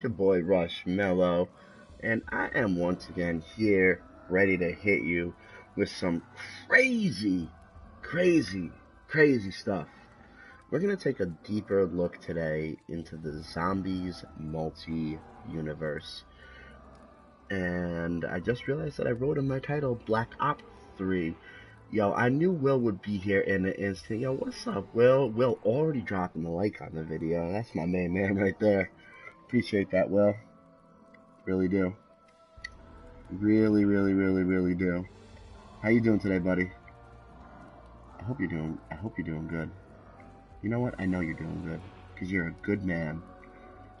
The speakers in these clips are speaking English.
Your boy Rush Mellow, and I am once again here, ready to hit you with some crazy, crazy, crazy stuff. We're gonna take a deeper look today into the zombies multi-universe, and I just realized that I wrote in my title Black Op 3. Yo, I knew Will would be here in an instant. Yo, what's up, Will? Will already dropping a like on the video. That's my main man right there. Appreciate that, Will. Really do. Really, really, really, really do. How you doing today, buddy? I hope you're doing good. You know what? I know you're doing good. Because you're a good man.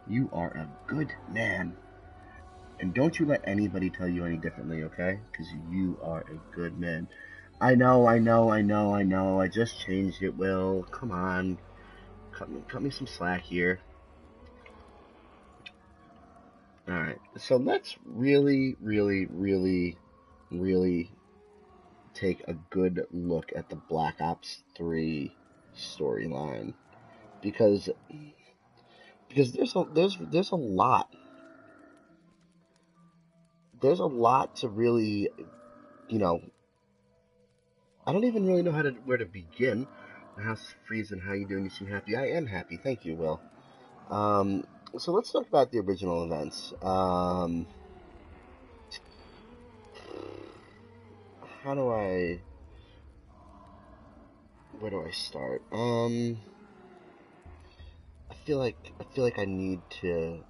You are a good man. And don't you let anybody tell you any differently, okay? Because you are a good man. I know. I just changed it, Will. Come on. Cut me some slack here. Alright. So let's really, really, really, really take a good look at the Black Ops 3 storyline because there's a lot to really, you know, I don't even really know where to begin. My house is freezing. How you doing? You seem happy. I am happy. Thank you, Will. Um, so let's talk about the original events. How do I where do I start? I feel like I need to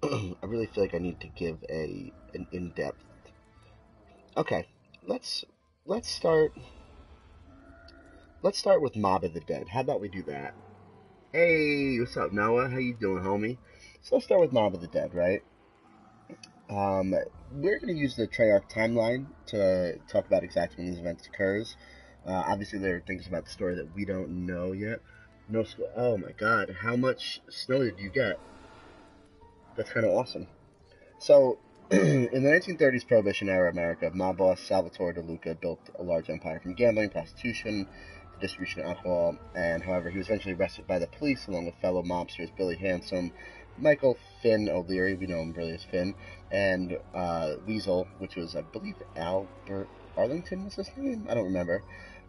I really feel like I need to give a an in-depth. Okay, let's let's start let's start with Mob of the Dead. How about we do that? Hey, what's up, Noah? How you doing, homie? So let's start with Mob of the Dead, right? Um, we're gonna use the Treyarch timeline to talk about exactly when these events occurs. Obviously, there are things about the story that we don't know yet. No, oh my God, how much snow did you get? That's kind of awesome. So, in the 1930s Prohibition era America, mob boss Salvatore De Luca built a large empire from gambling, prostitution, the distribution of alcohol, and however, he was eventually arrested by the police along with fellow mobsters Billy Handsome, Michael Finn O'Leary, we know him really as Finn, and Weasel, which was, I believe, Albert Arlington was his name? I don't remember.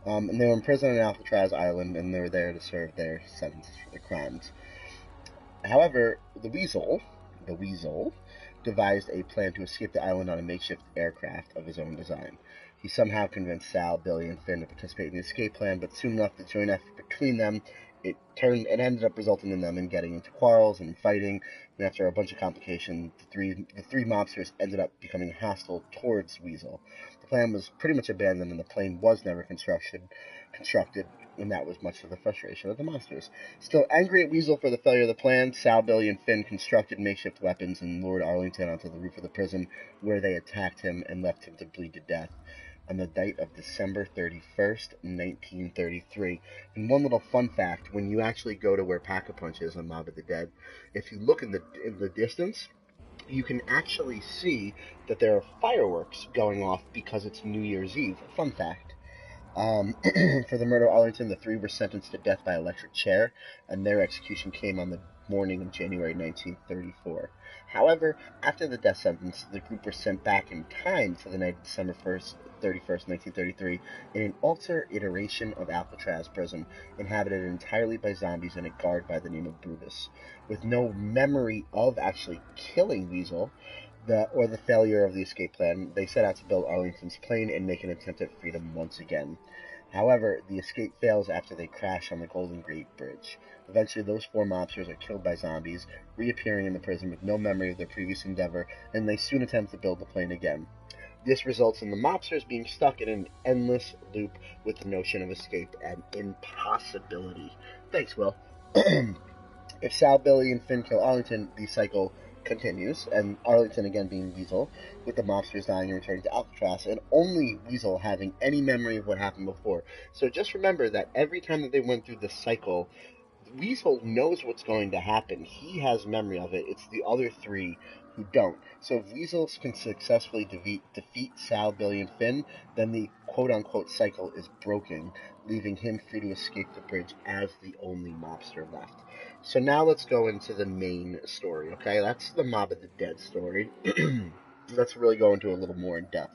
And they were imprisoned on Alcatraz Island, and they were there to serve their sentences for their crimes. However, the Weasel, devised a plan to escape the island on a makeshift aircraft of his own design. He somehow convinced Sal, Billy, and Finn to participate in the escape plan, but soon enough, the joint effort between them, it ended up resulting in them in getting into quarrels and fighting. And after a bunch of complications, the three mobsters ended up becoming hostile towards Weasel. The plan was pretty much abandoned, and the plane was never constructed, and that was much to the frustration of the monsters. Still angry at Weasel for the failure of the plan, Sal, Billy, and Finn constructed makeshift weapons and lured Arlington onto the roof of the prison, where they attacked him and left him to bleed to death on the date of December 31st, 1933. And one little fun fact, when you actually go to where Pack-a-Punch is on Mob of the Dead, if you look in the distance, you can actually see that there are fireworks going off because it's New Year's Eve. Fun fact. For the murder of Arlington, the three were sentenced to death by electric chair, and their execution came on the morning of January 1934. However, after the death sentence, the group were sent back in time to the night of December 31st, 1933, in an alter iteration of Alcatraz prison, inhabited entirely by zombies and a guard by the name of Brutus. With no memory of actually killing Weasel, the failure of the escape plan, they set out to build Arlington's plane and make an attempt at freedom once again. However, the escape fails after they crash on the Golden Gate Bridge. Eventually, those four mobsters are killed by zombies, reappearing in the prison with no memory of their previous endeavor, and they soon attempt to build the plane again. This results in the mobsters being stuck in an endless loop with the notion of escape an impossibility. Thanks, Will. If Sal, Billy, and Finn kill Arlington, the cycle continues, and Arlington again being Weasel, with the mobsters dying and returning to Alcatraz, and only Weasel having any memory of what happened before. So just remember that every time that they went through the cycle, Weasel knows what's going to happen. He has memory of it. It's the other three who don't. So if Weasel can successfully defeat Sal, Billy, and Finn, then the quote-unquote cycle is broken, leaving him free to escape the bridge as the only mobster left. So now let's go into the main story, okay? That's the Mob of the Dead story. Let's really go into a little more in depth.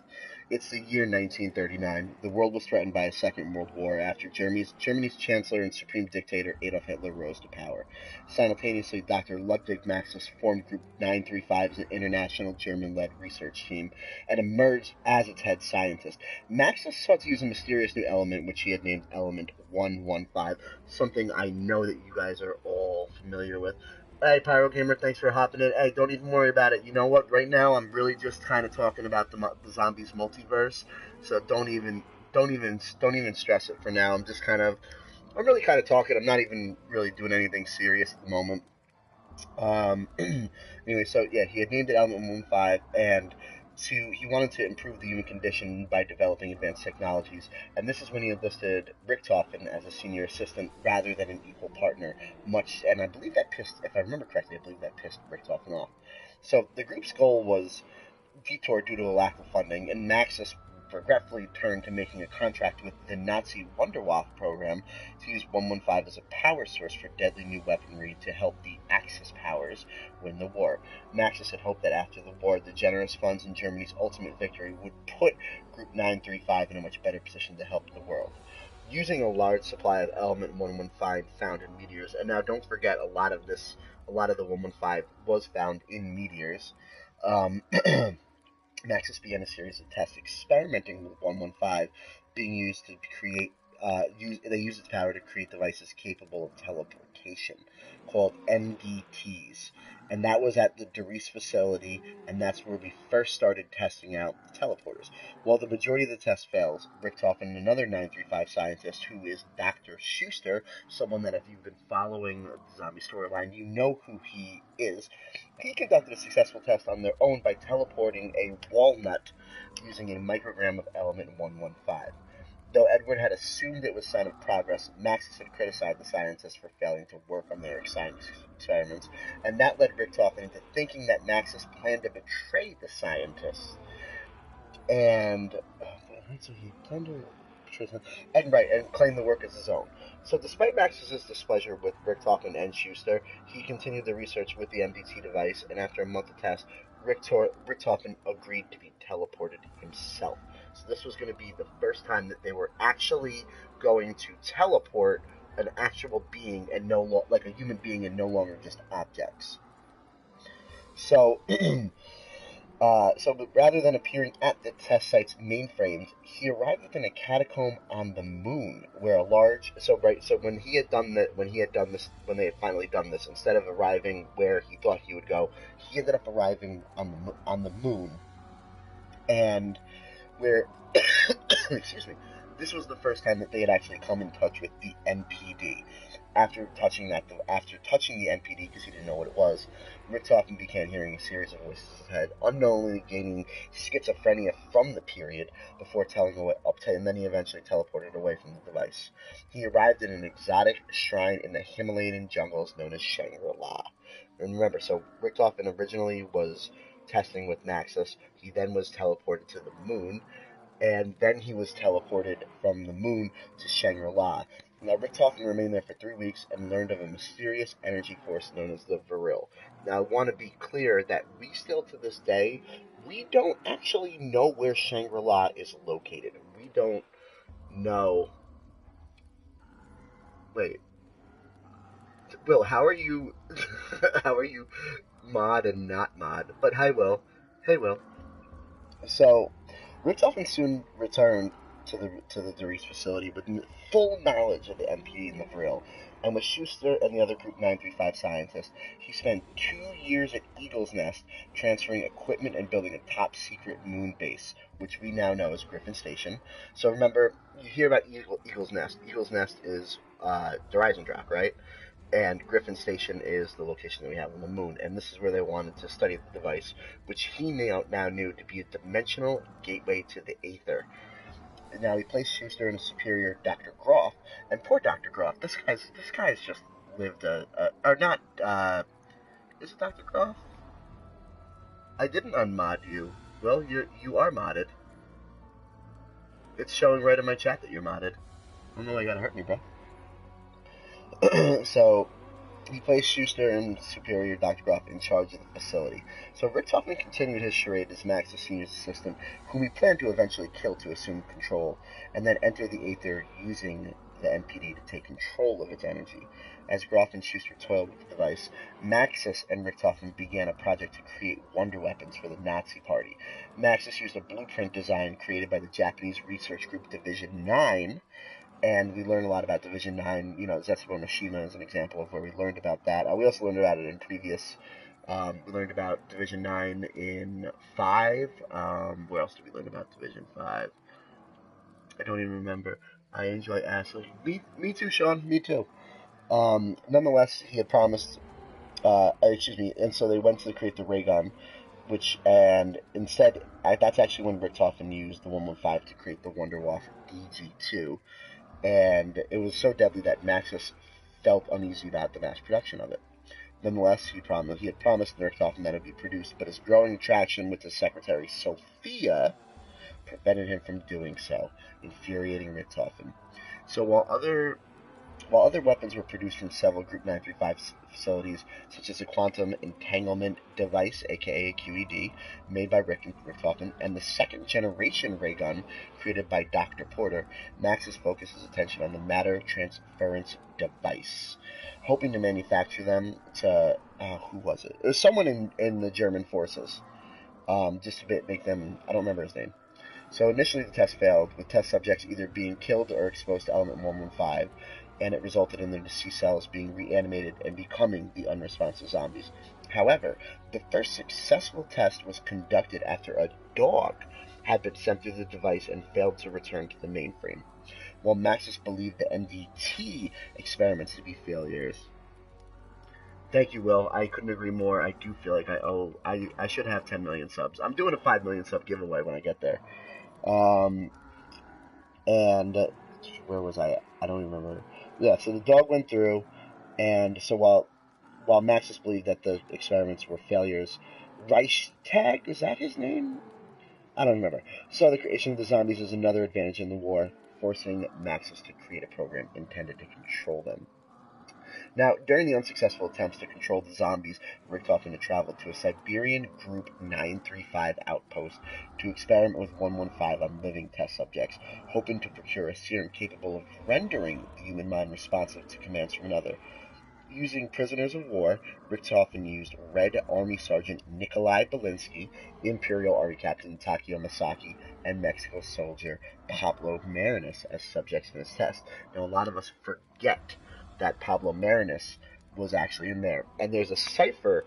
It's the year 1939. The world was threatened by a Second World War after Germany's Chancellor and Supreme Dictator Adolf Hitler rose to power. Simultaneously, Dr. Ludwig Maxis formed Group 935 as an international German-led research team and emerged as its head scientist. Maxis sought to use a mysterious new element, which he had named Element 115, something I know that you guys are all familiar with. Hey, Pyro Gamer, thanks for hopping in. Hey, don't even worry about it. You know what? Right now, I'm really just kind of talking about the zombies multiverse. So don't even stress it for now. I'm really kind of talking. I'm not even really doing anything serious at the moment. Anyway, so yeah, he had named it Element Moon 5, and he wanted to improve the human condition by developing advanced technologies, and this is when he enlisted Richtofen as a senior assistant rather than an equal partner. And I believe that if I remember correctly, I believe that pissed Richtofen off. So the group's goal was detoured due to a lack of funding, and Maxis regretfully turned to making a contract with the Nazi Wunderwaffe program to use 115 as a power source for deadly new weaponry to help the Axis powers win the war. Maxis had hoped that after the war, the generous funds and Germany's ultimate victory would put Group 935 in a much better position to help the world. Using a large supply of Element 115 found in meteors, and now don't forget, a lot of the 115 was found in meteors. Maxis began a series of tests experimenting with 115 being used to create. They used its power to create devices capable of teleportation, called NDTs, and that was at the Doris facility, and that's where we first started testing out the teleporters. While the majority of the tests fails, Richtofen and another 935 scientist, who is Dr. Schuster, someone that if you've been following the zombie storyline, you know who he is. He conducted a successful test on their own by teleporting a walnut using a microgram of Element 115. Though Edward had assumed it was a sign of progress, Maxis had criticized the scientists for failing to work on their experiments, and that led Richtofen into thinking that Maxis planned to betray the scientists. And so he planned to and claim the work as his own. So despite Max's displeasure with Richtofen and Schuster, he continued the research with the MDT device, and after a month of tests, Richtofen agreed to be teleported himself. So this was going to be the first time that they were actually going to teleport an actual being and like a human being and no longer just objects. So but rather than appearing at the test site's mainframes, he arrived within a catacomb on the moon, where a large. So when they had finally done this, instead of arriving where he thought he would go, he ended up arriving on the moon, and where, excuse me, this was the first time that they had actually come in touch with the NPD. After touching the NPD, because he didn't know what it was, Richtofen began hearing a series of voices in his head, unknowingly gaining schizophrenia from the period before and then he eventually teleported away from the device. He arrived in an exotic shrine in the Himalayan jungles known as Shangri-La. And remember, so Richtofen originally was testing with Maxis. He then was teleported to the moon, and then he was teleported from the moon to Shangri-La. Now, Richtofen remained there for 3 weeks and learned of a mysterious energy force known as the Viril. Now, I want to be clear that we still, to this day, we don't actually know where Shangri-La is located. We don't know. Wait. Will, how are you? How are you mod and not mod? But hi, Will. Hey, Will. So, Richtofen soon returned to the Doris facility with full knowledge of the MPD and the Vril, and with Schuster and the other Group 935 scientists, he spent 2 years at Eagle's Nest transferring equipment and building a top-secret moon base, which we now know as Griffin Station. So remember, you hear about Eagle's Nest. Eagle's Nest is Horizon Drop, right? And Griffin Station is the location that we have on the moon, and this is where they wanted to study the device, which he now knew to be a dimensional gateway to the Aether. Now, he placed Schuster and his superior, Dr. Groff, and poor Dr. Groff, this guy's just lived or not, is it Dr. Groff? I didn't unmod you. Well, you are modded. It's showing right in my chat that you're modded. I don't know why you gotta hurt me, bro. So, He placed Schuster and superior Dr. Groff in charge of the facility. So Richtofen continued his charade as Max's senior assistant, whom he planned to eventually kill to assume control, and then enter the Aether using the NPD to take control of its energy. As Groff and Schuster toiled with the device, Maxis and Richtofen began a project to create wonder weapons for the Nazi Party. Maxis used a blueprint design created by the Japanese research group Division 9, and we learned a lot about Division 9. Zetsubo Mishima is an example of where we learned about that. We also learned about it in previous. We learned about Division 9 in 5. Where else did we learn about Division 5? I don't even remember. I enjoy Ashley. Me too, Sean. Me too. Nonetheless, he had promised. And so they went to create the ray gun, and instead, that's actually when Richtofen used the 115 to create the Wunderwaffe DG2. And it was so deadly that Maxis felt uneasy about the mass production of it. Nonetheless, he had promised Richtofen that it would be produced, but his growing attraction with his secretary, Sophia, prevented him from doing so, infuriating Richtofen. So while other weapons were produced from several Group 935 facilities, such as a quantum entanglement device, aka a QED, made by Richtofen, and the second-generation ray gun created by Dr. Porter, Maxis focused his attention on the matter transference device, hoping to manufacture them to... who was it? It was someone in the German forces, just to make them... I don't remember his name. So initially the test failed, with test subjects either being killed or exposed to element 115, and it resulted in their deceased cells being reanimated and becoming the unresponsive zombies. However, the first successful test was conducted after a dog had been sent through the device and failed to return to the mainframe. While Maxis believed the NDT experiments to be failures. Thank you, Will. I couldn't agree more. I do feel like I should have 10 million subs. I'm doing a 5 million sub giveaway when I get there. And where was I at? I don't even remember. Yeah, so the dog went through, and so while Maxis believed that the experiments were failures, Reichstag, is that his name? I don't remember. So the creation of the zombies is another advantage in the war, forcing Maxis to create a program intended to control them. Now, during the unsuccessful attempts to control the zombies, Richtofen had traveled to a Siberian Group 935 outpost to experiment with 115 on living test subjects, hoping to procure a serum capable of rendering the human mind responsive to commands from another. Using prisoners of war, Richtofen used Red Army Sergeant Nikolai Belinsky, Imperial Army Captain Takeo Masaki, and Mexico soldier Pablo Marinas as subjects in this test. Now, a lot of us forget that Pablo Marinas was actually in there. And there's a cipher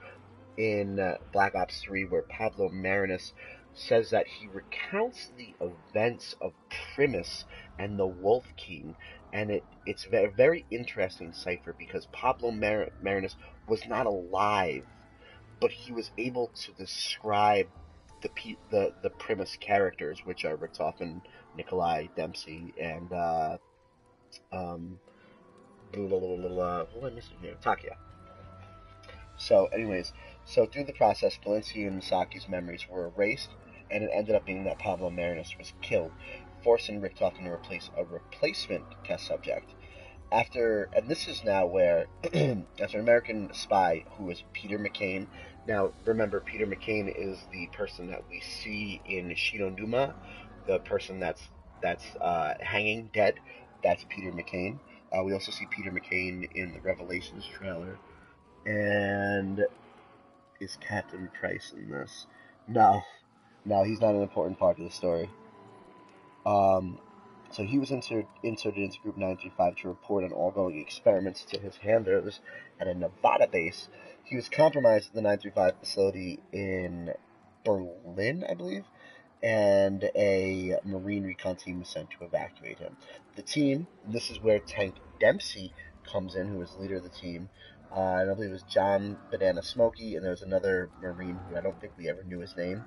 in Black Ops 3 where Pablo Marinas says that he recounts the events of Primus and the Wolf King, and it's a very interesting cipher because Pablo Marinas was not alive, but he was able to describe the Primus characters, which are Richtofen, Nikolai, Dempsey, and what am I missing here? Takia. So, anyways, through the process, Belinsky and Misaki's memories were erased, and it ended up being that Pablo Marinas was killed, forcing Richtofen to replace a replacement test subject. And this is now where, as an American spy who is Peter McCain. Now, remember, Peter McCain is the person that we see in Shidonuma, the person that's hanging dead. That's Peter McCain. We also see Peter McCain in the Revelations trailer. And is Captain Price in this? No, he's not an important part of the story. So he was inserted into Group 935 to report on ongoing experiments to his handlers at a Nevada base. He was compromised at the 935 facility in Berlin, I believe, and a Marine recon team was sent to evacuate him. The team, this is where Tank Dempsey comes in, who was the leader of the team. I believe it was John Banana Smokey, and there was another Marine who I don't think we ever knew his name.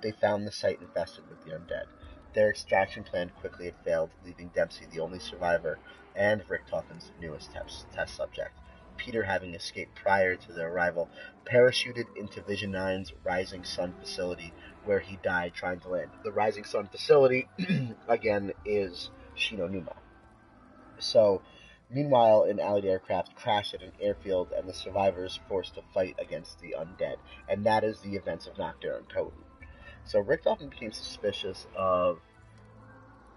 They found the site infested with the undead. Their extraction plan quickly had failed, leaving Dempsey the only survivor and Richtofen's newest test subject. Peter, having escaped prior to their arrival, parachuted into Vision 9's Rising Sun facility, where he died trying to land. The Rising Sun facility, again, is Shinonuma. So, Meanwhile, an Allied aircraft crashed at an airfield, and the survivors forced to fight against the undead. And that is the events of Nocturne Totem. So Richtofen became suspicious of.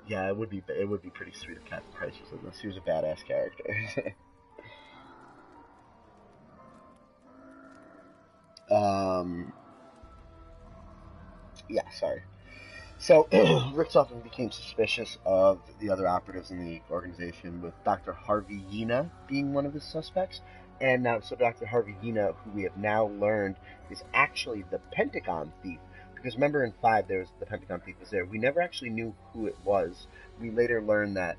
Yeah, it would be pretty sweet if Captain Price was in this. He was a badass character. um, yeah, sorry. So Richtofen became suspicious of the other operatives in the organization, with Dr. Harvey Yena being one of the suspects. And now, so Dr. Harvey Yena, who we have now learned is actually the Pentagon thief. Because remember in 5, there was the Pentagon thief was there. We never actually knew who it was. We later learned that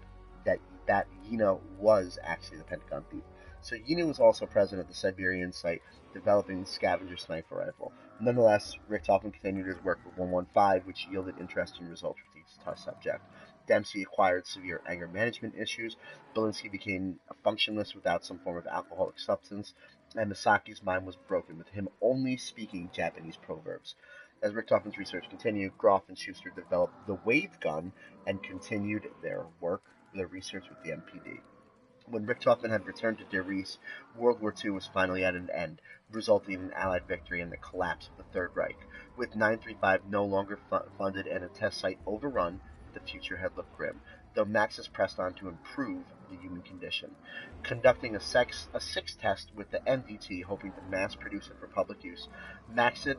Yena was actually the Pentagon thief. So Yena was also present at the Siberian site, developing the scavenger sniper rifle. Nonetheless, Richtofen continued his work with 115, which yielded interesting results with each test subject. Dempsey acquired severe anger management issues, Belinsky became functionless without some form of alcoholic substance, and Misaki's mind was broken, with him only speaking Japanese proverbs. As Richtofen's research continued, Groff and Schuster developed the wave gun and continued their research with the MPD. When Richthofen had returned to Der Riese, World War II was finally at an end, resulting in an Allied victory and the collapse of the Third Reich. With 935 no longer funded and a test site overrun, the future had looked grim, though Maxis pressed on to improve the human condition. Conducting a sixth test with the NDT, hoping to mass produce it for public use, Maxis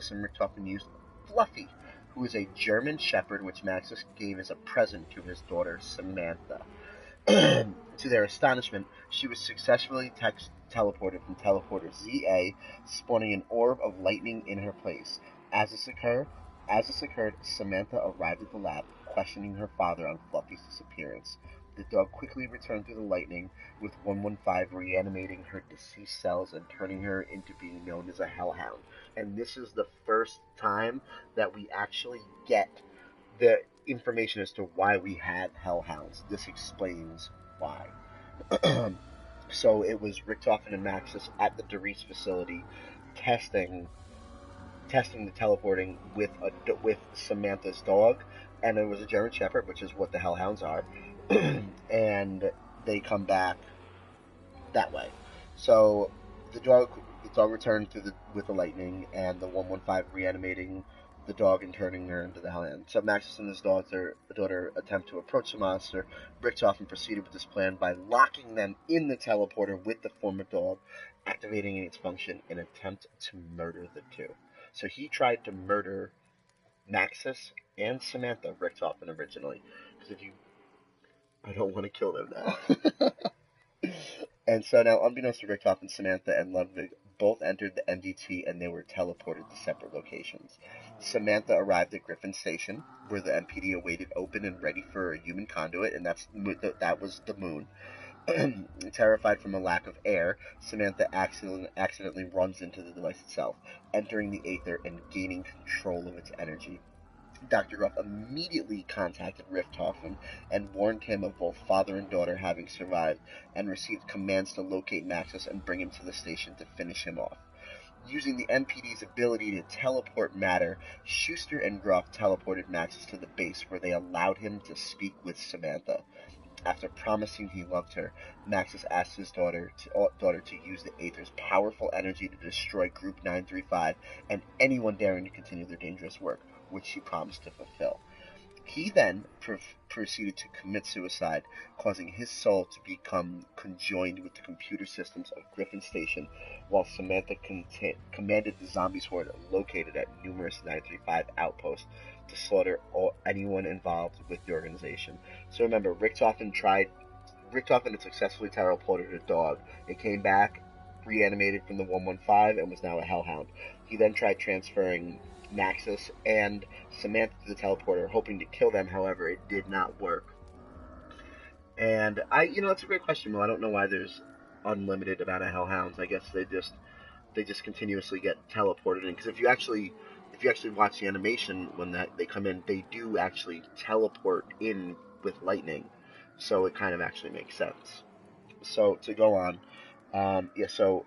and Richthofen used Fluffy, who is a German Shepherd which Maxis gave as a present to his daughter Samantha. To their astonishment, she was successfully teleported from teleporter ZA, spawning an orb of lightning in her place. As this occurred, Samantha arrived at the lab, questioning her father on Fluffy's disappearance. The dog quickly returned through the lightning, with 115 reanimating her deceased cells and turning her into being known as a hellhound. And this is the first time that we actually get the information as to why we have hellhounds. This explains why. So it was Richtofen and Maxis at the Doris facility testing the teleporting with Samantha's dog, and it was a German Shepherd, which is what the hellhounds are, and they come back that way. So the dog returned with the lightning, and the 115 reanimating the dog and turning her into the Hellhound. So Maxis and his daughter attempt to approach the monster. Richtofen proceeded with this plan by locking them in the teleporter with the former dog, activating its function in an attempt to murder the two. So he tried to murder Maxis and Samantha Richtofen originally. Because I don't want to kill them now. And so now, unbeknownst to Richtofen, Samantha and Ludwig both entered the MDT and they were teleported to separate locations. Samantha arrived at Griffin Station, where the MPD awaited open and ready for a human conduit, and that was the moon. Terrified from a lack of air, Samantha accidentally runs into the device itself, entering the aether and gaining control of its energy. Dr. Gruff immediately contacted Richthofen and warned him of both father and daughter having survived, and received commands to locate Maxis and bring him to the station to finish him off. Using the MPD's ability to teleport matter, Schuster and Groff teleported Maxis to the base, where they allowed him to speak with Samantha. After promising he loved her, Maxis asked his daughter to use the Aether's powerful energy to destroy Group 935 and anyone daring to continue their dangerous work, which she promised to fulfill. He then proceeded to commit suicide, causing his soul to become conjoined with the computer systems of Griffin Station, while Samantha commanded the zombies horde located at numerous 935 outposts to slaughter anyone involved with the organization. So remember, Richtofen had successfully teleported a dog. It came back, reanimated from the 115, and was now a hellhound. He then tried transferring Maxis and Samantha to the teleporter, hoping to kill them. However, it did not work. And it's a great question, Mo. I don't know why there's unlimited amount of hellhounds. I guess they just continuously get teleported in. Because if you actually watch the animation when they come in, they do actually teleport in with lightning. So it kind of actually makes sense. So to go on, so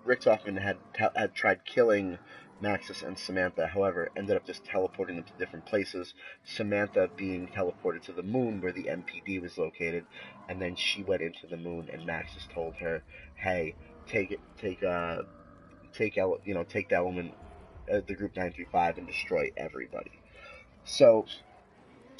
Richtofen had tried killing Maxis and Samantha, however, ended up just teleporting them to different places. Samantha being teleported to the moon where the MPD was located, and then she went into the moon, and Maxis told her, "Hey, take the element, the Group 935, and destroy everybody." So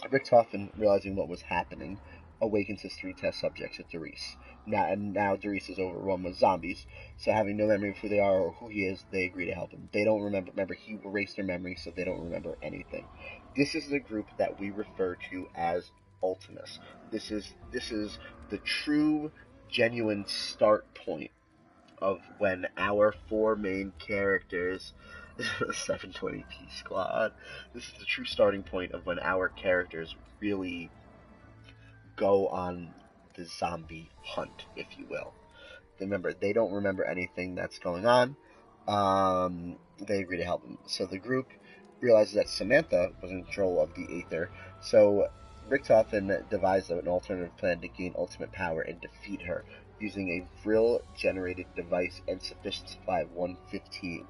Richtofen, realizing what was happening, awakens his three test subjects at Doris. Now Doris is overrun with zombies, so having no memory of who they are or who he is, they agree to help him. They don't remember. Remember, he erased their memory, so they don't remember anything. This is the group that we refer to as Ultimus. This is the true, genuine start point of when our four main characters, 720p squad, this is the true starting point of when our characters really go on the zombie hunt, if you will. Remember, they don't remember anything that's going on. They agree to help them. So the group realizes that Samantha was in control of the Aether, so Richtofen devised an alternative plan to gain ultimate power and defeat her, using a Vril-generated device and sufficient supply of 115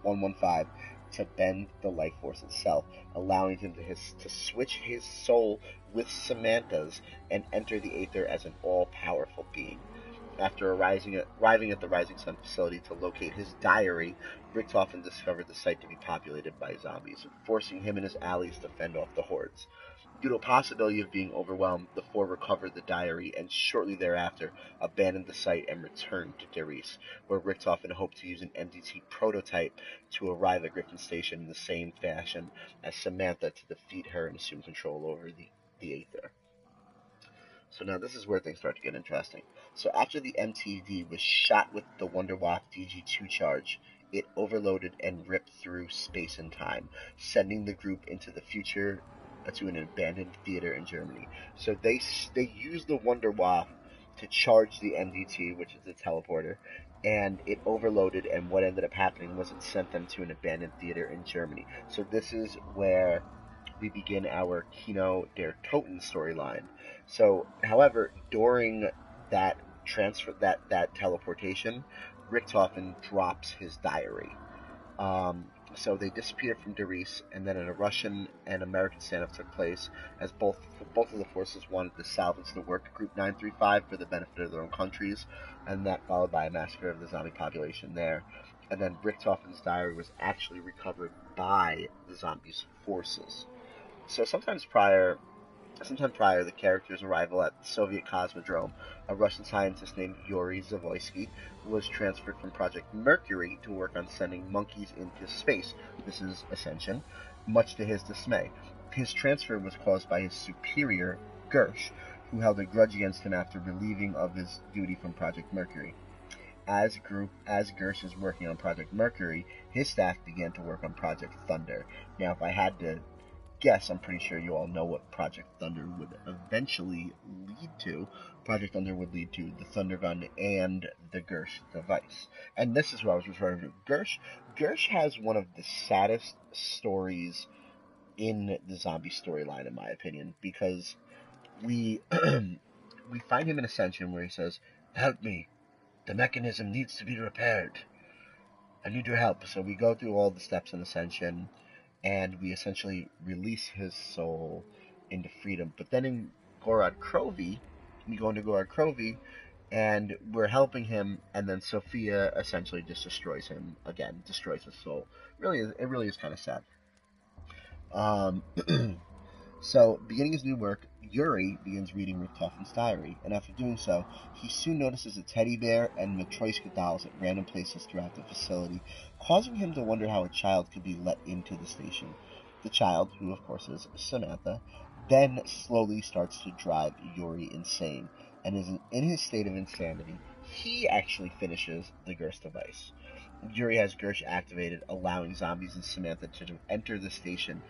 to bend the life force itself, allowing him to switch his soul with Samantha's and enter the Aether as an all-powerful being. After arriving at the Rising Sun facility to locate his diary, Richtofen discovered the site to be populated by zombies, forcing him and his allies to fend off the hordes. Due to a possibility of being overwhelmed, the four recovered the diary and shortly thereafter abandoned the site and returned to Doris, where Richtofen hoped to use an MDT prototype to arrive at Griffin Station in the same fashion as Samantha to defeat her and assume control over the Aether. So now this is where things start to get interesting. So after the MTD was shot with the Wunderwaffe DG2 charge, it overloaded and ripped through space and time, sending the group into the future to an abandoned theater in Germany. So they used the Wunderwaffe to charge the MDT, which is the teleporter, and it overloaded, and what ended up happening was it sent them to an abandoned theater in Germany. So this is where we begin our Kino der Toten storyline. So, however, during that teleportation, Richtofen drops his diary. So they disappeared from Doris, and then a Russian and American standoff took place, as both of the forces wanted to salvage the work of Group 935 for the benefit of their own countries, and that followed by a massacre of the zombie population there. And then Richtofen's diary was actually recovered by the zombies' forces. So sometime prior to the character's arrival at the Soviet Cosmodrome, a Russian scientist named Yuri Zavoysky was transferred from Project Mercury to work on sending monkeys into space. This is Ascension, much to his dismay. His transfer was caused by his superior, Gersh, who held a grudge against him after relieving of his duty from Project Mercury. As Gersh is working on Project Mercury, his staff began to work on Project Thunder. Now, if I had to guess, I'm pretty sure you all know what Project Thunder would eventually lead to. Project Thunder would lead to the Thunder Gun and the Gersh device. And this is what I was referring to. Gersh has one of the saddest stories in the zombie storyline, in my opinion, because we we find him in Ascension where he says, "Help me. The mechanism needs to be repaired. I need your help." So we go through all the steps in Ascension, and we essentially release his soul into freedom. But then in Gorod Krovi, we go into Gorod Krovi, and we're helping him, and then Sophia essentially just destroys him again, destroys his soul. It really is kind of sad. So, beginning his new work, Yuri begins reading Richtofen's diary, and after doing so, he soon notices a teddy bear and Matryoshka dolls at random places throughout the facility, causing him to wonder how a child could be let into the station. The child, who of course is Samantha, then slowly starts to drive Yuri insane, and in his state of insanity, he actually finishes the Gersh device. Yuri has Gersh activated, allowing zombies and Samantha to enter the station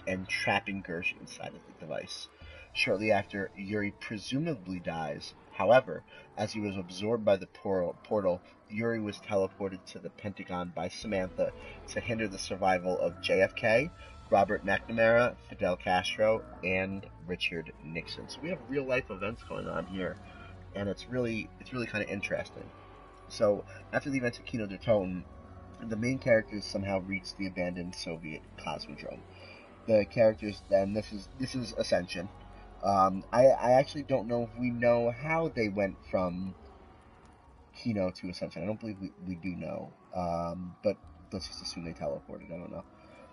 and trapping Gersh inside of the device. Shortly after, Yuri presumably dies. However, as he was absorbed by the portal, Yuri was teleported to the Pentagon by Samantha to hinder the survival of JFK, Robert McNamara, Fidel Castro, and Richard Nixon. So we have real life events going on here, and it's really kind of interesting. So after the events of Kino der Toten, The main characters somehow reach the abandoned Soviet Cosmodrome. The characters then this is Ascension. I actually don't know if we know how they went from Kino to Ascension. I don't believe we do know, but let's just assume they teleported. I don't know.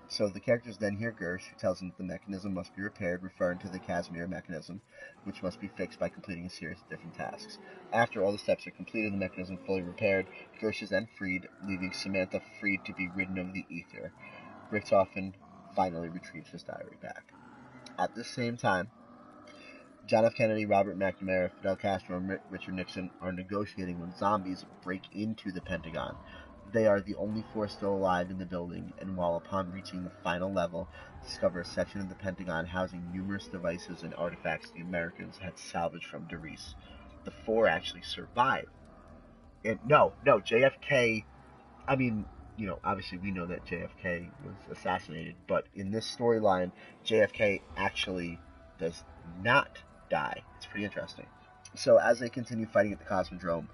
So the characters then hear Gersh, who tells them that the mechanism must be repaired, referring to the Casimir mechanism, which must be fixed by completing a series of different tasks. After all the steps are completed and the mechanism fully repaired, Gersh is then freed, leaving Samantha freed to be ridden of the ether. Richtofen finally retrieves his diary back. At the same time, John F. Kennedy, Robert McNamara, Fidel Castro, and Richard Nixon are negotiating when zombies break into the Pentagon. They are the only four still alive in the building, and while upon reaching the final level, discover a section of the Pentagon housing numerous devices and artifacts the Americans had salvaged from Darius. The four actually survive. And no, JFK, I mean, obviously we know that JFK was assassinated, but in this storyline, JFK actually does not die. It's pretty interesting. So as they continue fighting at the Cosmodrome,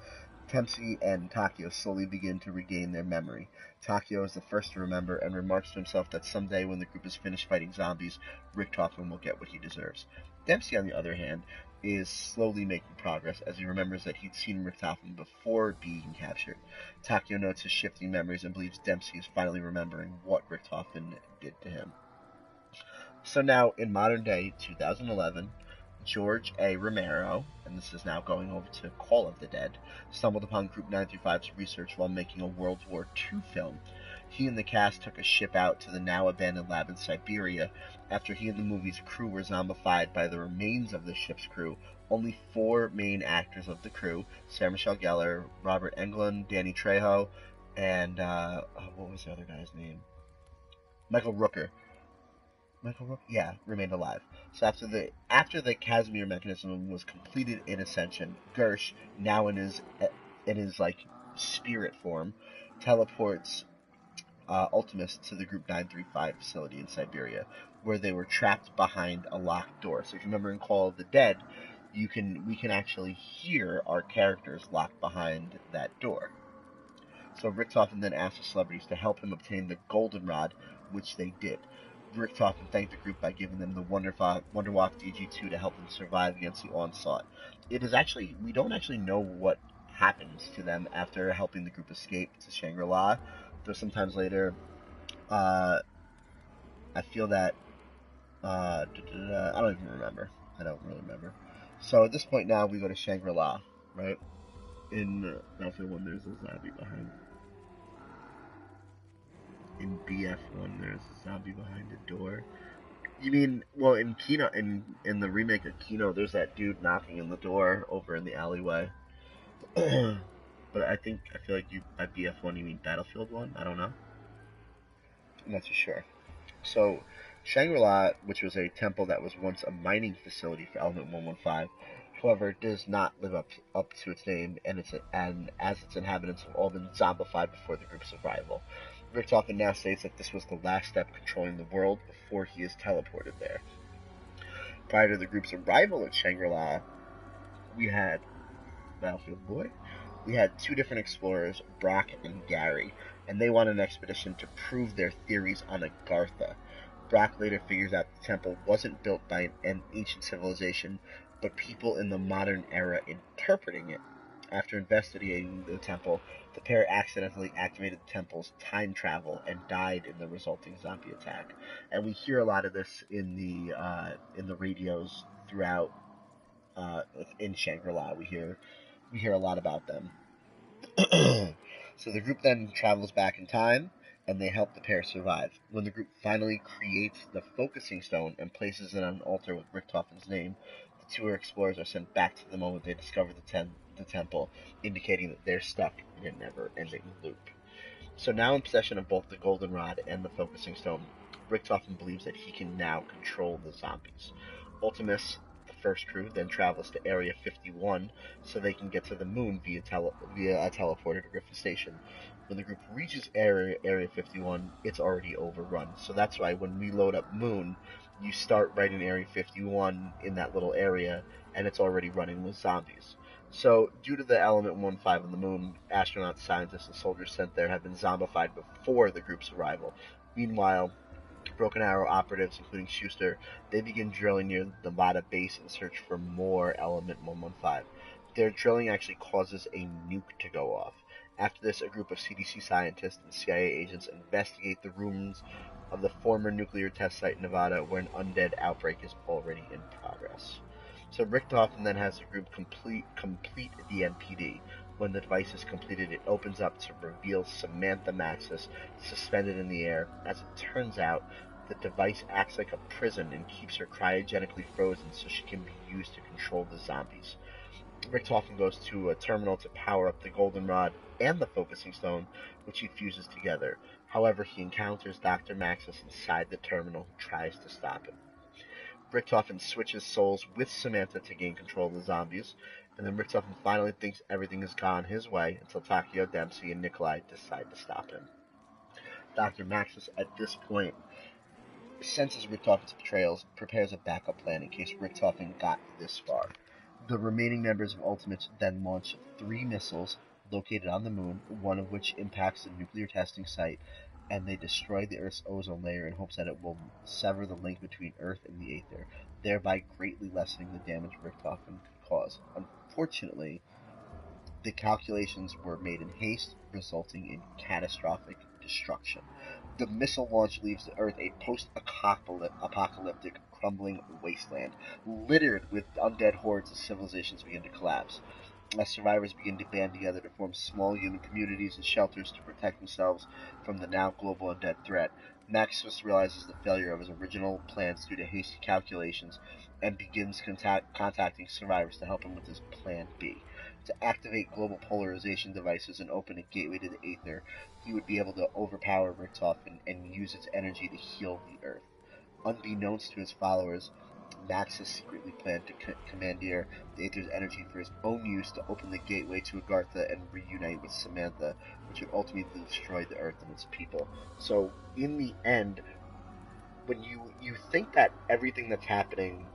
Dempsey and Takeo slowly begin to regain their memory. Takeo is the first to remember and remarks to himself that someday when the group is finished fighting zombies, Richtofen will get what he deserves. Dempsey, on the other hand, is slowly making progress as he remembers that he'd seen Richtofen before being captured. Takeo notes his shifting memories and believes Dempsey is finally remembering what Richtofen did to him. So now, in modern day 2011, George A. Romero, and this is now going over to Call of the Dead, stumbled upon Group 935's research while making a World War II film. He and the cast took a ship out to the now abandoned lab in Siberia. After he and the movie's crew were zombified by the remains of the ship's crew, only four main actors of the crew, Sarah Michelle Gellar, Robert Englund, Danny Trejo, and what was the other guy's name? Michael Rooker. Yeah, remained alive. So after the Casimir mechanism was completed in Ascension, Gersh, now in his like spirit form, teleports Ultimus to the Group 935 facility in Siberia, where they were trapped behind a locked door. So if you remember in Call of the Dead, we can actually hear our characters locked behind that door. So Richtofen then asked the celebrities to help him obtain the goldenrod, which they did. Richtofen thanked the group by giving them the Wonderwalk DG2 to help them survive against the onslaught. We don't actually know what happens to them after helping the group escape to Shangri-La, though sometimes later, I feel that, I don't even remember. I don't really remember. So at this point now, we go to Shangri-La, right? In Battlefield 1, there's a zombie behind. In BF1, there's a zombie behind the door. You mean, well, in Kino, in the remake of Kino, there's that dude knocking on the door over in the alleyway. But I feel like by BF1 you mean Battlefield 1? I don't know. I'm not too sure. So, Shangri-La, which was a temple that was once a mining facility for Element 115, however, does not live up to its name, and as its inhabitants have all been zombified before the group's arrival. Richtofen now states that this was the last step controlling the world before he is teleported there. Prior to the group's arrival at Shangri-La, we had Battlefield Boy. We had two different explorers, Brock and Gary, and they went on an expedition to prove their theories on Agartha. Brock later figures out the temple wasn't built by an ancient civilization, but people in the modern era interpreting it. After investigating the temple, the pair accidentally activated the temple's time travel and died in the resulting zombie attack. And we hear a lot of this in the radios throughout in Shangri-La. We hear a lot about them. So the group then travels back in time, and they help the pair survive. When the group finally creates the focusing stone and places it on an altar with Richtofen's name, the two explorers are sent back to the moment they discover the temple, indicating that they're stuck in a never-ending loop. So now in possession of both the goldenrod and the focusing stone, Richtofen believes that he can now control the zombies. Ultimus, the first crew, then travels to Area 51 so they can get to the moon via a teleporter to Griffin Station. When the group reaches Area 51, it's already overrun. So that's why when we load up Moon, you start right in Area 51 in that little area, and it's already running with zombies. So, due to the element 1-5 on the moon, astronauts, scientists, and soldiers sent there have been zombified before the group's arrival. Meanwhile, Broken Arrow operatives, including Schuster, they begin drilling near the Nevada base in search for more element 115. Their drilling actually causes a nuke to go off. After this, a group of CDC scientists and CIA agents investigate the ruins of the former nuclear test site in Nevada, where an undead outbreak is already in progress. So Richtofen then has the group complete the NPD. When the device is completed, it opens up to reveal Samantha Maxis suspended in the air. As it turns out, the device acts like a prison and keeps her cryogenically frozen so she can be used to control the zombies. Richtofen goes to a terminal to power up the goldenrod and the focusing stone, which he fuses together. However, he encounters Dr. Maxis inside the terminal, who tries to stop him. Richtofen switches souls with Samantha to gain control of the zombies, and then Richtofen finally thinks everything has gone his way until Takeo Dempsey and Nikolai decide to stop him. Dr. Maxis, at this point, senses Richtofen's betrayals, prepares a backup plan in case Richtofen got this far. The remaining members of Ultimates then launch 3 missiles located on the moon, one of which impacts the nuclear testing site, and they destroy the Earth's ozone layer in hopes that it will sever the link between Earth and the Aether, thereby greatly lessening the damage Richtofen could cause. Unfortunately, the calculations were made in haste, resulting in catastrophic destruction. The missile launch leaves the Earth a post-apocalyptic, crumbling wasteland, littered with undead hordes as civilizations begin to collapse. As survivors begin to band together to form small human communities and shelters to protect themselves from the now global undead threat, Maximus realizes the failure of his original plans due to hasty calculations and begins contacting survivors to help him with his Plan B. To activate global polarization devices and open a gateway to the Aether, he would be able to overpower Richtofen and use its energy to heal the Earth. Unbeknownst to his followers, Maxis secretly planned to commandeer the Aether's energy for his own use to open the gateway to Agartha and reunite with Samantha, which would ultimately destroy the Earth and its people. So, in the end, when you think that everything that's happening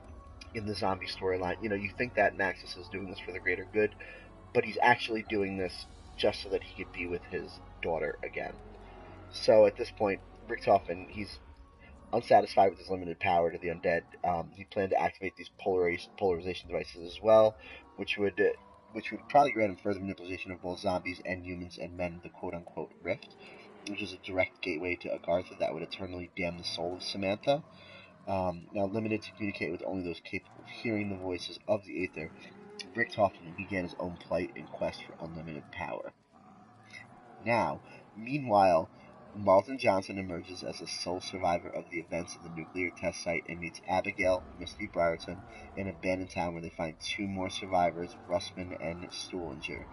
in the zombie storyline, you think that Maxis is doing this for the greater good, but he's actually doing this just so that he could be with his daughter again. So at this point, Richtofen, he's unsatisfied with his limited power to the undead. He planned to activate these polarization devices as well, which would probably grant him further manipulation of both zombies and humans and men, the quote-unquote rift, which is a direct gateway to Agartha that would eternally damn the soul of Samantha. Now limited to communicate with only those capable of hearing the voices of the Aether, Richtofen began his own plight in quest for unlimited power. Now, meanwhile, Marlton Johnson emerges as the sole survivor of the events of the nuclear test site and meets Abigail, Misty Briarton, in an abandoned town where they find 2 more survivors, Russman and Stuhlinger,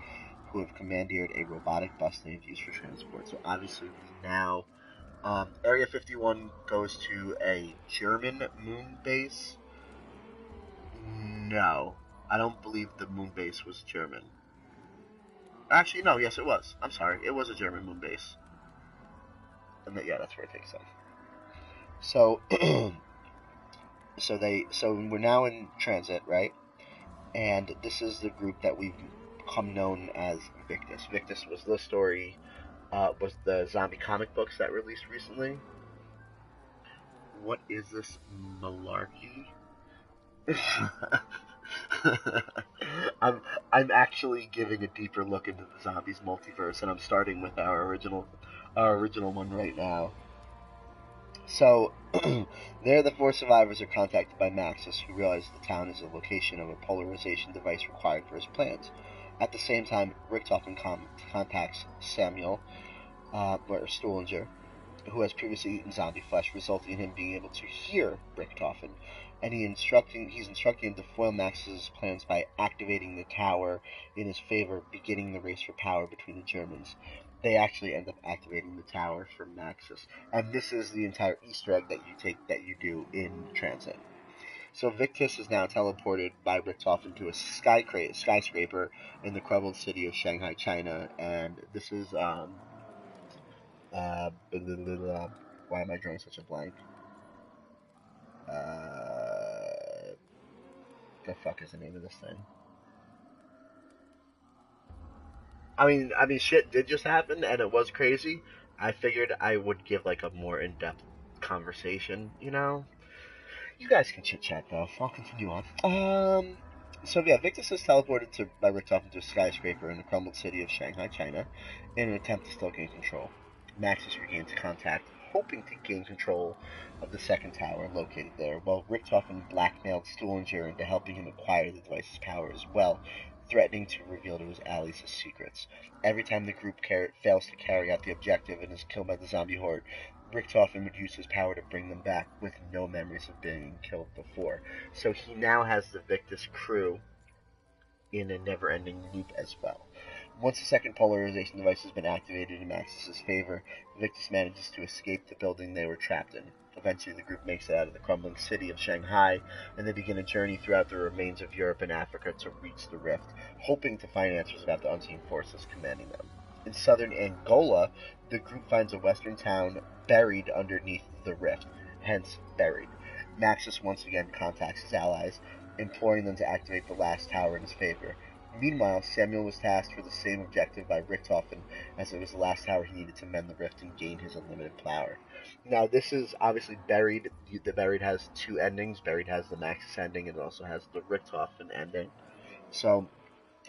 who have commandeered a robotic bus they have used for transport. So obviously we now, Area 51 goes to a German moon base. No, I don't believe the moon base was German. Actually, no, yes, it was. I'm sorry, it was a German moon base. And yeah, that's where it takes them. So, so we're now in transit, right? And this is the group that we've come known as Victus. Victus was the story, was the zombie comic books that released recently. What is this malarkey? I'm I'm actually giving a deeper look into the zombies multiverse, and I'm starting with our original one right now. So, there the 4 survivors are contacted by Maxis, who realizes the town is the location of a polarization device required for his plans. At the same time, Richtofen contacts Samuel, or Stuhlinger, who has previously eaten zombie flesh, resulting in him being able to hear Richtofen, and he's instructing him to foil Max's plans by activating the tower in his favor, beginning the race for power between the Germans. They actually end up activating the tower for Maxis, and this is the entire Easter egg that you do in transit. So Victus is now teleported by Richtofen to a skyscraper in the crumbled city of Shanghai, China, and this is why am I drawing such a blank? The fuck is the name of this thing? I mean, shit did just happen, and it was crazy. I figured I would give like a more in-depth conversation. You guys can chit chat though. I'll continue on. So yeah, Victus is teleported by Richtofen to a skyscraper in the crumbled city of Shanghai, China, in an attempt to still gain control. Maxis regains contact, hoping to gain control of the second tower located there, while Richtofen blackmailed Stullinger into helping him acquire the device's power as well, threatening to reveal to his allies his secrets. Every time the group fails to carry out the objective and is killed by the zombie horde, Richtofen would use his power to bring them back with no memories of being killed before. So he now has the Victus crew in a never-ending loop as well. Once the second polarization device has been activated in Maxis's favor, Victus manages to escape the building they were trapped in. Eventually, the group makes it out of the crumbling city of Shanghai, and they begin a journey throughout the remains of Europe and Africa to reach the Rift, hoping to find answers about the unseen forces commanding them. In southern Angola, the group finds a western town buried underneath the Rift, hence buried. Maxis once again contacts his allies, imploring them to activate the last tower in his favor. Meanwhile, Samuel was tasked for the same objective by Richtofen, as it was the last tower he needed to mend the rift and gain his unlimited power. Now, this is obviously Buried. The Buried has two endings. Buried has the Maxis ending, and it also has the Richtofen ending. So,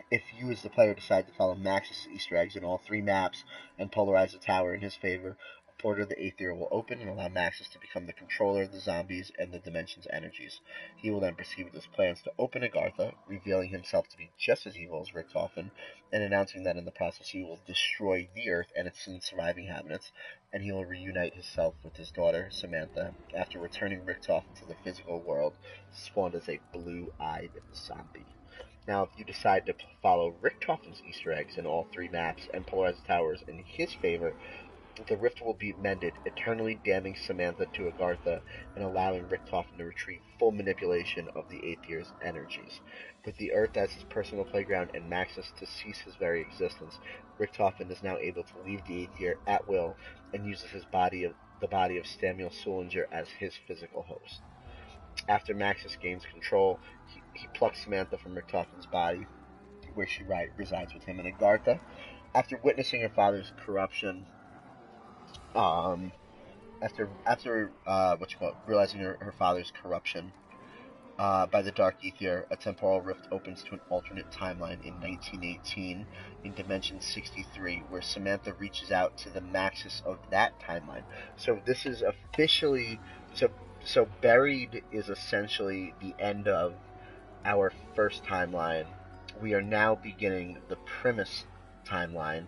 if you as the player decide to follow Max's Easter eggs in all three maps and polarize the tower in his favor, a portal of the Aether will open and allow Maxis to become the controller of the zombies and the dimension's energies. He will then proceed with his plans to open Agartha, revealing himself to be just as evil as Richtofen, and announcing that in the process he will destroy the Earth and its surviving inhabitants, and he will reunite himself with his daughter, Samantha, after returning Richtofen to the physical world, spawned as a blue-eyed zombie. Now, if you decide to follow Richtofen's Easter eggs in all three maps and polarize the towers in his favor, the rift will be mended, eternally damning Samantha to Agartha and allowing Richthofen to retrieve full manipulation of the Aether's energies. With the Earth as his personal playground and Maxis to cease his very existence, Richthofen is now able to leave the Aether at will and uses the body of Samuel Sullinger as his physical host. After Maxis gains control, he plucks Samantha from Richthofen's body, where she resides with him in Agartha. After witnessing her father's corruption, um, realizing her father's corruption by the Dark Aether, a temporal rift opens to an alternate timeline in 1918 in Dimension 63, where Samantha reaches out to the Maxis of that timeline. So this is officially so Buried is essentially the end of our first timeline. We are now beginning the premise timeline,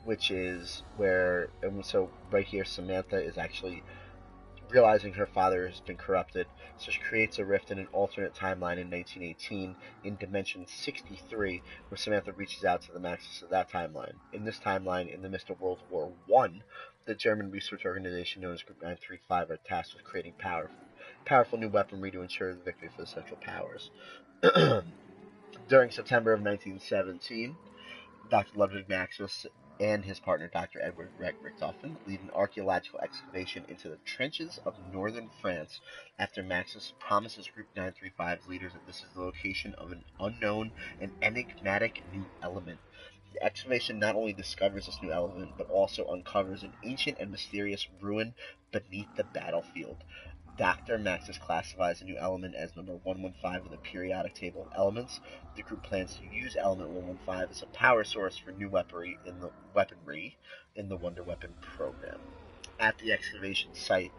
which is where, and so right here, Samantha is actually realizing her father has been corrupted, so she creates a rift in an alternate timeline in 1918 in Dimension 63, where Samantha reaches out to the Maxis of that timeline. In this timeline, in the midst of World War I, the German research organization known as Group 935 are tasked with creating powerful new weaponry to ensure the victory for the Central Powers. During September of 1917, Dr. Ludwig Maximus and his partner Dr. Edward Richtofen lead an archaeological excavation into the trenches of northern France after Maximus promises Group 935's leaders that this is the location of an unknown and enigmatic new element. The excavation not only discovers this new element, but also uncovers an ancient and mysterious ruin beneath the battlefield. Dr. Maxis classifies the new element as number 115 in the periodic table of elements. The group plans to use element 115 as a power source for new weaponry in the Wonder Weapon program. At the excavation site,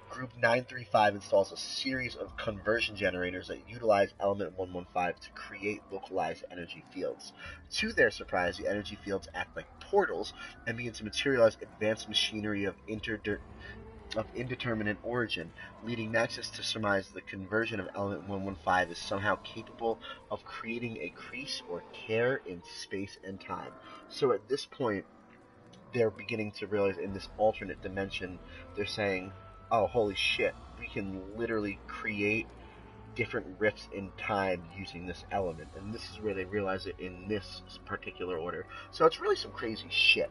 Group 935 installs a series of conversion generators that utilize element 115 to create localized energy fields. To their surprise, the energy fields act like portals and begin to materialize advanced machinery of indeterminate origin, leading Maxis to surmise the conversion of element 115 is somehow capable of creating a crease or tear in space and time. So at this point, they're beginning to realize in this alternate dimension, they're saying, oh, holy shit, we can literally create different rifts in time using this element, and this is where they realize it in this particular order. So it's really some crazy shit.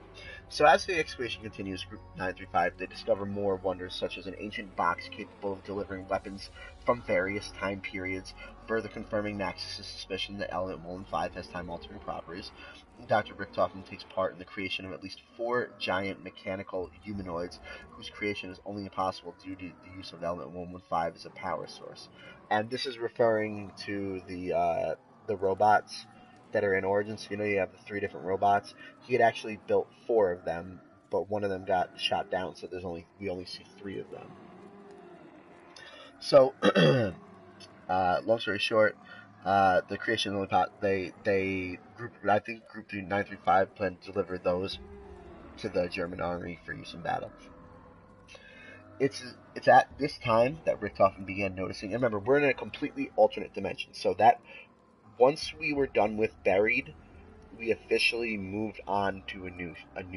So as the excavation continues, Group 935, they discover more wonders, such as an ancient box capable of delivering weapons from various time periods, further confirming Maxis' suspicion that Element 115 has time-altering properties. Dr. Richtofen takes part in the creation of at least 4 giant mechanical humanoids whose creation is only possible due to the use of Element 115 as a power source. And this is referring to the robots that are in Origins. You know, you have the 3 different robots. He had actually built 4 of them, but one of them got shot down, so we only see 3 of them. So, long story short, the creation of the I think Group 935 planned to deliver those to the German army for use in battle. It's at this time that Richthofen began noticing. And remember, we're in a completely alternate dimension, so that once we were done with Buried, we officially moved on to a new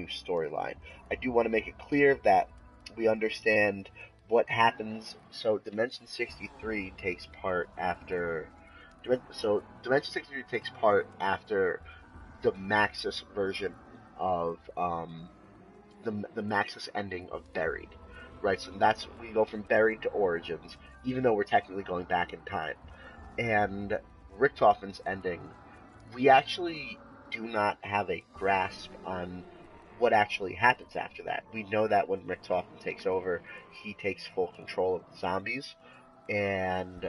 storyline. I do want to make it clear that we understand what happens. So Dimension 63 takes part after. Dimension 63 takes part after the Maxis version of the Maxis ending of Buried, right? So that's we go from Buried to Origins, even though we're technically going back in time. And Richthofen's ending, we actually do not have a grasp on what actually happens after that. We know that when Richthofen takes over, he takes full control of the zombies, and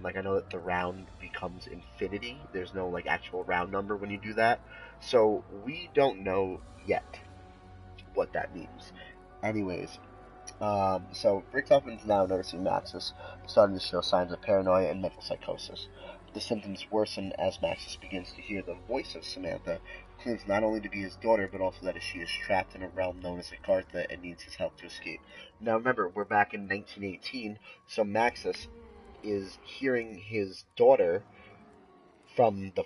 like I know that the round becomes infinity. There's no like actual round number when you do that, so we don't know yet what that means. Anyways, so Richthofen's now noticing Maxis starting to show signs of paranoia and mental psychosis. The symptoms worsen as Maxis begins to hear the voice of Samantha, who claims not only to be his daughter, but also that she is trapped in a realm known as Agartha and needs his help to escape. Now remember, we're back in 1918, so Maxis is hearing his daughter from the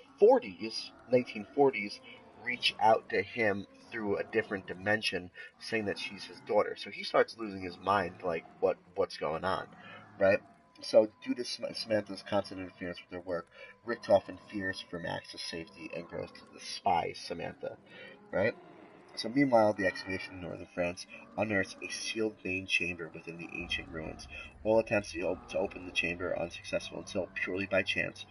1940s, reach out to him through a different dimension, saying that she's his daughter. So he starts losing his mind, like what's going on, right? So due to Samantha's constant interference with her work, Richthofen fears for Max's safety and grows to despise Samantha, right? So meanwhile, the excavation in northern France unearths a sealed main chamber within the ancient ruins. All attempts to open the chamber are unsuccessful until, purely by chance,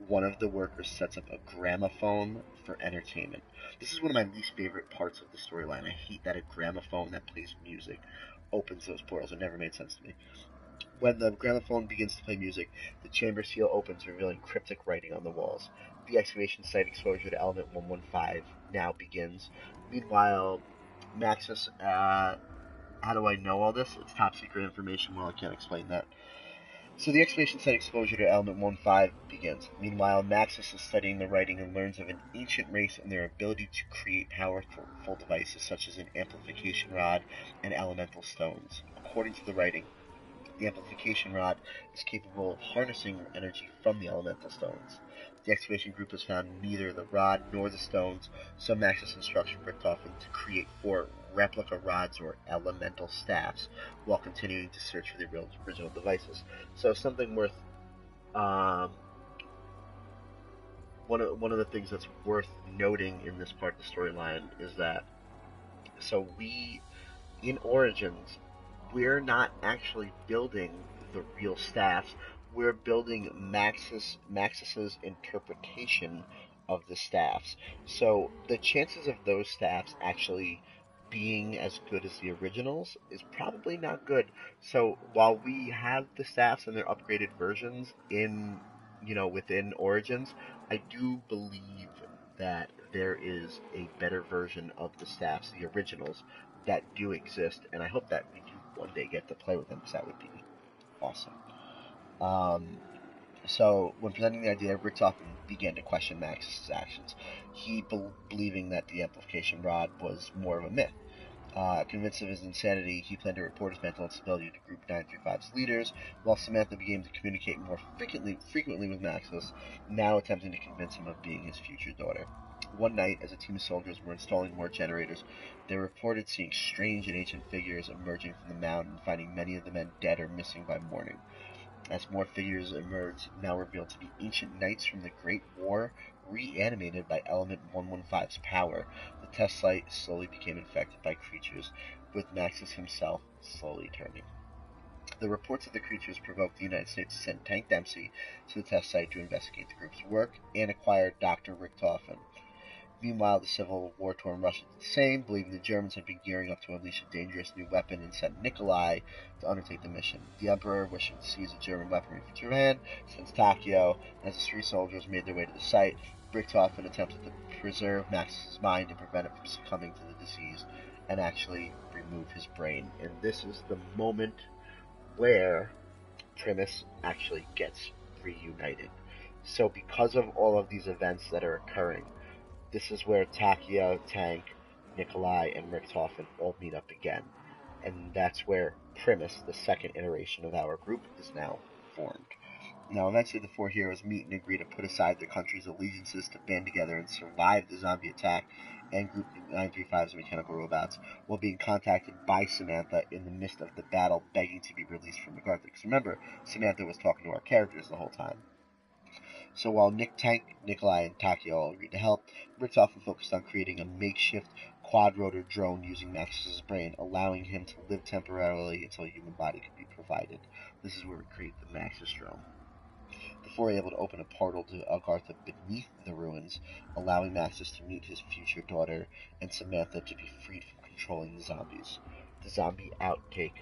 one of the workers sets up a gramophone for entertainment. This is one of my least favorite parts of the storyline. I hate that a gramophone that plays music opens those portals. It never made sense to me. When the gramophone begins to play music, the chamber seal opens, revealing cryptic writing on the walls. The excavation site exposure to Element 115 now begins. Meanwhile, Maxis, how do I know all this? It's top secret information, well, I can't explain that. So the excavation site exposure to Element 115 begins. Meanwhile, Maxis is studying the writing and learns of an ancient race and their ability to create powerful devices such as an amplification rod and elemental stones. According to the writing, the amplification rod is capable of harnessing energy from the elemental stones. The excavation group has found neither the rod nor the stones, so Maxis instructs Richthofen to create 4 replica rods or elemental staffs while continuing to search for the original devices. So something worth one of the things that's worth noting in this part of the storyline is that we in Origins, we're not actually building the real staffs. We're building Maxis's interpretation of the staffs. So the chances of those staffs actually being as good as the originals is probably not good. So while we have the staffs and their upgraded versions within Origins, I do believe that there is a better version of the staffs, the originals, that do exist, and I hope that we do one day get to play with them, because that would be awesome. So, when presenting the idea, Richtofen began to question Max's actions. He believing that the amplification rod was more of a myth. Convinced of his insanity, he planned to report his mental instability to Group 935's leaders, while Samantha began to communicate more frequently with Maxis, now attempting to convince him of being his future daughter. One night, as a team of soldiers were installing more generators, they reported seeing strange and ancient figures emerging from the mound and finding many of the men dead or missing by morning. As more figures emerged, now revealed to be ancient knights from the Great War, reanimated by Element 115's power, the test site slowly became infected by creatures, with Maxis himself slowly turning. The reports of the creatures provoked the United States to send Tank Dempsey to the test site to investigate the group's work and acquire Dr. Richtofen. Meanwhile, the Civil War-torn Russia did the same, believing the Germans had been gearing up to unleash a dangerous new weapon and sent Nikolai to undertake the mission. The Emperor, wishing to seize the German weaponry for Japan, sends Takeo, and as the three soldiers made their way to the site, Richtofen attempted to preserve Max's mind and prevent it from succumbing to the disease, and actually remove his brain. And this is the moment where Primus actually gets reunited. So because of all of these events that are occurring, this is where Takeo, Tank, Nikolai, and Richtofen all meet up again. And that's where Primus, the second iteration of our group, is now formed. Now, eventually the four heroes meet and agree to put aside their country's allegiances to band together and survive the zombie attack and Group 935's mechanical robots, while being contacted by Samantha in the midst of the battle, begging to be released from MacArthur. Because remember, Samantha was talking to our characters the whole time. So while Tank, Nikolai, and Takeo all agreed to help, Richtofen focused on creating a makeshift quadrotor drone using Max's brain, allowing him to live temporarily until a human body could be provided. This is where we create the Maxis drone. The four are able to open a portal to Agartha beneath the ruins, allowing Maxis to meet his future daughter and Samantha to be freed from controlling the zombies. The zombie outbreak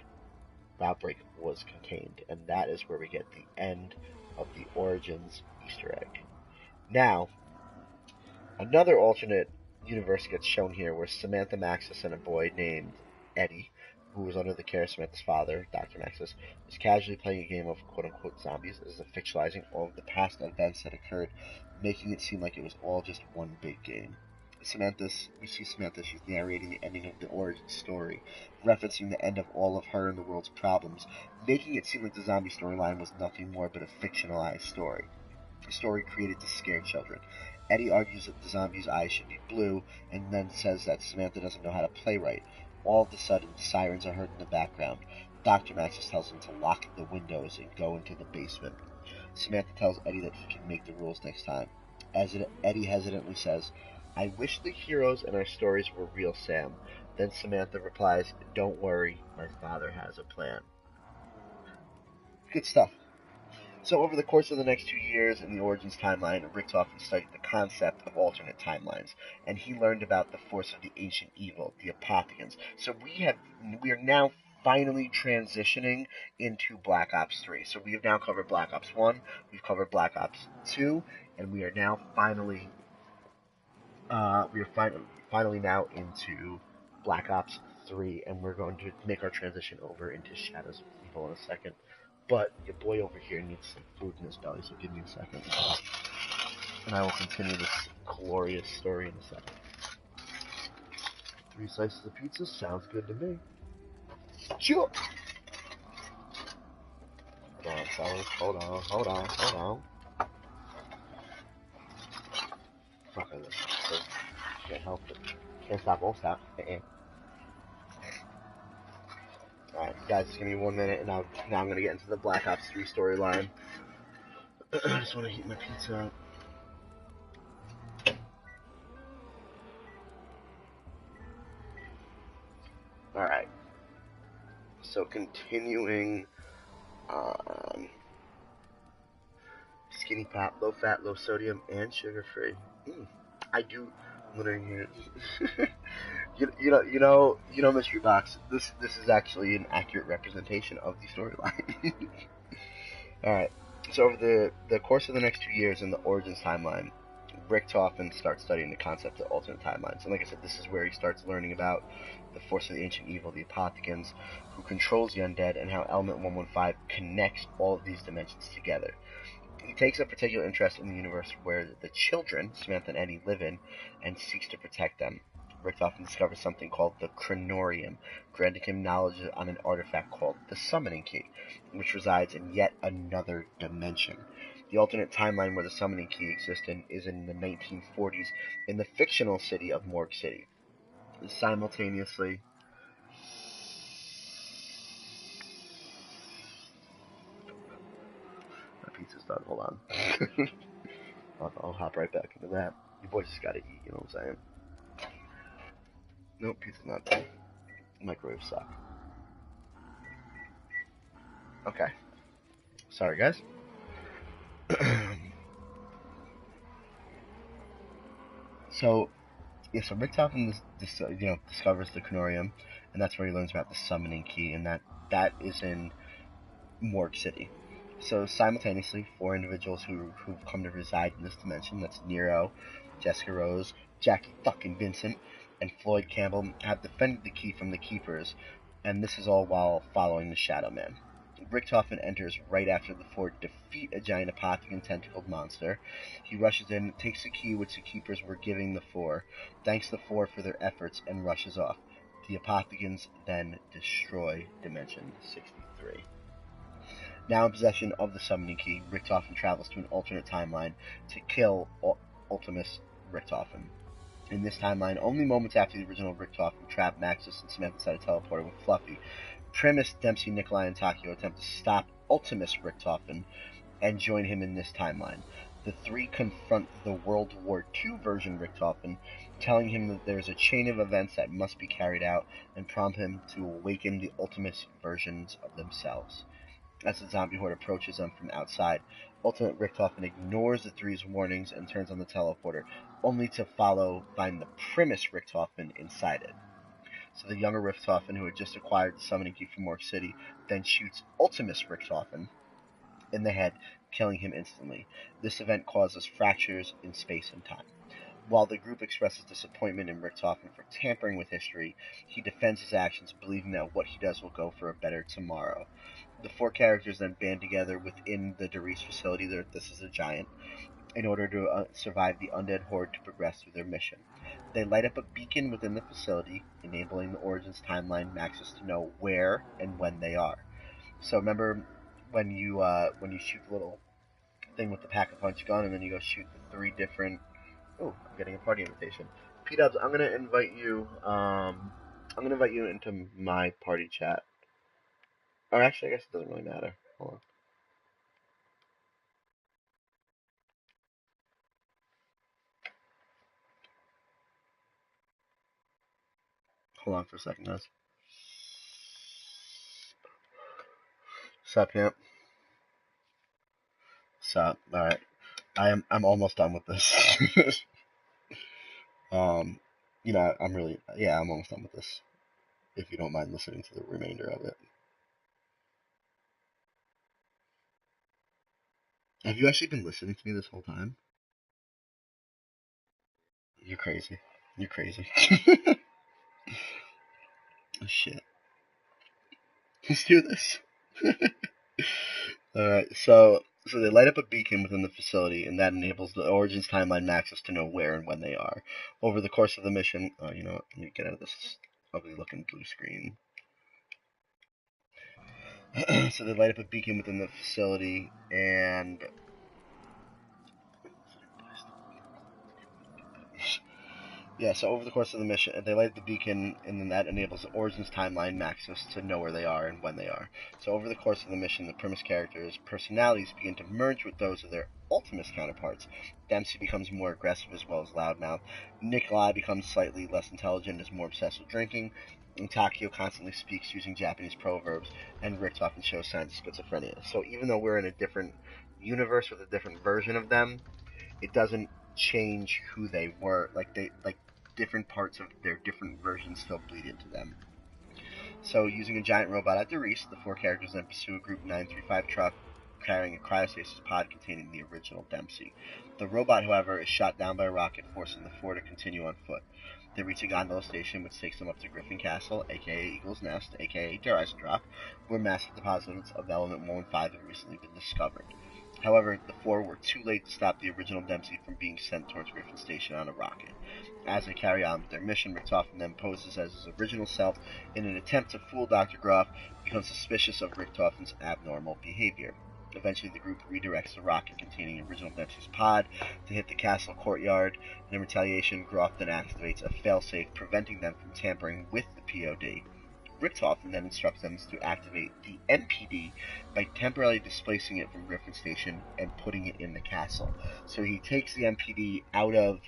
was contained, and that is where we get the end of the Origins Easter egg. Now, another alternate universe gets shown here where Samantha Maxis and a boy named Eddie, who was under the care of Samantha's father, Dr. Maxis, is casually playing a game of quote-unquote zombies, as if fictionalizing all of the past events that occurred, making it seem like it was all just one big game. We see Samantha, she's narrating the ending of the origin story, referencing the end of all of her and the world's problems, making it seem like the zombie storyline was nothing more but a fictionalized story. A story created to scare children. Eddie argues that the zombie's eyes should be blue, and then says that Samantha doesn't know how to play right. All of a sudden, sirens are heard in the background. Dr. Maxis tells him to lock the windows and go into the basement. Samantha tells Eddie that he can make the rules next time. Eddie hesitantly says, "I wish the heroes in our stories were real, Sam." Then Samantha replies, "Don't worry, my father has a plan." Good stuff. So over the course of the next 2 years in the Origins timeline, Richtofen studied the concept of alternate timelines, and he learned about the force of the ancient evil, the Apothicons. So we are now finally transitioning into Black Ops 3. So we have now covered Black Ops 1, we've covered Black Ops 2, and we are now finally finally now into Black Ops 3, and we're going to make our transition over into Shadows of Evil in a second. But your boy over here needs some food in his belly, so give me a second. And I will continue this glorious story in a second. 3 slices of pizza sounds good to me. Sure. Hold on, fellas. Hold on. Fucking this. Can't help it. Can't stop, won't stop. Alright, guys, just give me 1 minute, and now I'm going to get into the Black Ops 3 storyline. I just want to heat my pizza up. Alright. So, continuing on. Skinny Pop, low fat, low sodium, and sugar free. I do. Learning here. you know, Mystery Box. This is actually an accurate representation of the storyline. All right. So over the course of the next 2 years in the Origins timeline, Richtofen starts studying the concept of alternate timelines, and like I said, this is where he starts learning about the force of the ancient evil, the Apothicons, who controls the undead, and how Element 115 connects all of these dimensions together. He takes a particular interest in the universe where the children, Samantha and Eddie, live in, and seeks to protect them. Richtofen discovers something called the Chronorium, granting him knowledge on an artifact called the Summoning Key, which resides in yet another dimension. The alternate timeline where the Summoning Key exists is in the 1940s in the fictional city of Morgue City. Simultaneously, my pizza's done. Hold on. I'll hop right back into that. You boys just gotta eat, you know what I'm saying? Nope, pizza's not done. Microwave suck. Okay. Sorry, guys. so, yeah, so Richtofen discovers the Canorium, and that's where he learns about the summoning key, and that is in Morgue City. So simultaneously, four individuals who've come to reside in this dimension, that's Nero, Jessica Rose, Jackie fucking Vincent, and Floyd Campbell, have defended the key from the Keepers, and this is all while following the Shadow Man. Richtofen enters right after the four defeat a giant apothecary tentacled monster. He rushes in, takes the key which the Keepers were giving the four, thanks the four for their efforts, and rushes off. The apothecans then destroy Dimension 63. Now in possession of the summoning key, Richtofen travels to an alternate timeline to kill Ultimus Richtofen. In this timeline, only moments after the original Richtofen trapped Maxis and Smith inside a teleporter with Fluffy, Primus, Dempsey, Nikolai, and Takio attempt to stop Ultimus Richtofen and join him in this timeline. The three confront the World War II version Richtofen, telling him that there is a chain of events that must be carried out, and prompt him to awaken the Ultimus versions of themselves. As the zombie horde approaches them from outside, Ultimate Richtofen ignores the three's warnings and turns on the teleporter, only to find the Primus Richtofen inside it. So the younger Richtofen, who had just acquired the summoning key from Morgue City, then shoots Ultimus Richtofen in the head, killing him instantly. This event causes fractures in space and time. While the group expresses disappointment in Richtofen for tampering with history, he defends his actions, believing that what he does will go for a better tomorrow. The four characters then band together within the Derice facility, this is a giant, in order to survive the undead horde to progress through their mission. They light up a beacon within the facility, enabling the Origins timeline Maxis to know where and when they are. So remember when you shoot the little thing with the pack-a-punch gun, and then you go shoot the three different. Oh, I'm getting a party invitation. P-Dubs, I'm gonna invite you. I'm gonna invite you into my party chat. Or actually, I guess it doesn't really matter. Hold on for a second, guys. Sup, Camp? Sup? All right. I'm almost done with this. um, I'm almost done with this. If you don't mind listening to the remainder of it. Have you actually been listening to me this whole time? You're crazy. You're crazy. Oh, shit. Let's do this. Alright, so they light up a beacon within the facility, and that enables the Origins timeline Maxis to know where and when they are. Over the course of the mission, you know what? Let me get out of this ugly looking blue screen. So they light up a beacon within the facility, and yeah, so over the course of the mission, they light the beacon, and then that enables the Origins timeline Maxis to know where they are and when they are. So over the course of the mission, the Primus characters' personalities begin to merge with those of their Ultimus counterparts. Dempsey becomes more aggressive as well as loudmouth. Nikolai becomes slightly less intelligent and is more obsessed with drinking. And Takio constantly speaks using Japanese proverbs, and Rick often shows signs of schizophrenia. So even though we're in a different universe with a different version of them, it doesn't change who they were. Like different parts of their different versions still bleed into them. So using a giant robot at Derice, the four characters then pursue a Group 935 truck carrying a cryostasis pod containing the original Dempsey. The robot, however, is shot down by a rocket, forcing the four to continue on foot. They reach a gondola station, which takes them up to Griffin Castle, aka Eagle's Nest, aka Darius Drop, where massive deposits of Element 115 have recently been discovered. However, the four were too late to stop the original Dempsey from being sent towards Griffin Station on a rocket. As they carry on with their mission, Richtofen then poses as his original self in an attempt to fool Dr. Groff, becomes suspicious of Richtofen's abnormal behavior. Eventually, the group redirects the rocket containing original Dempsey's pod to hit the castle courtyard, and in retaliation, Groff then activates a failsafe, preventing them from tampering with the POD. Richtofen then instructs them to activate the MPD by temporarily displacing it from Griffin Station and putting it in the castle. So he takes the MPD out of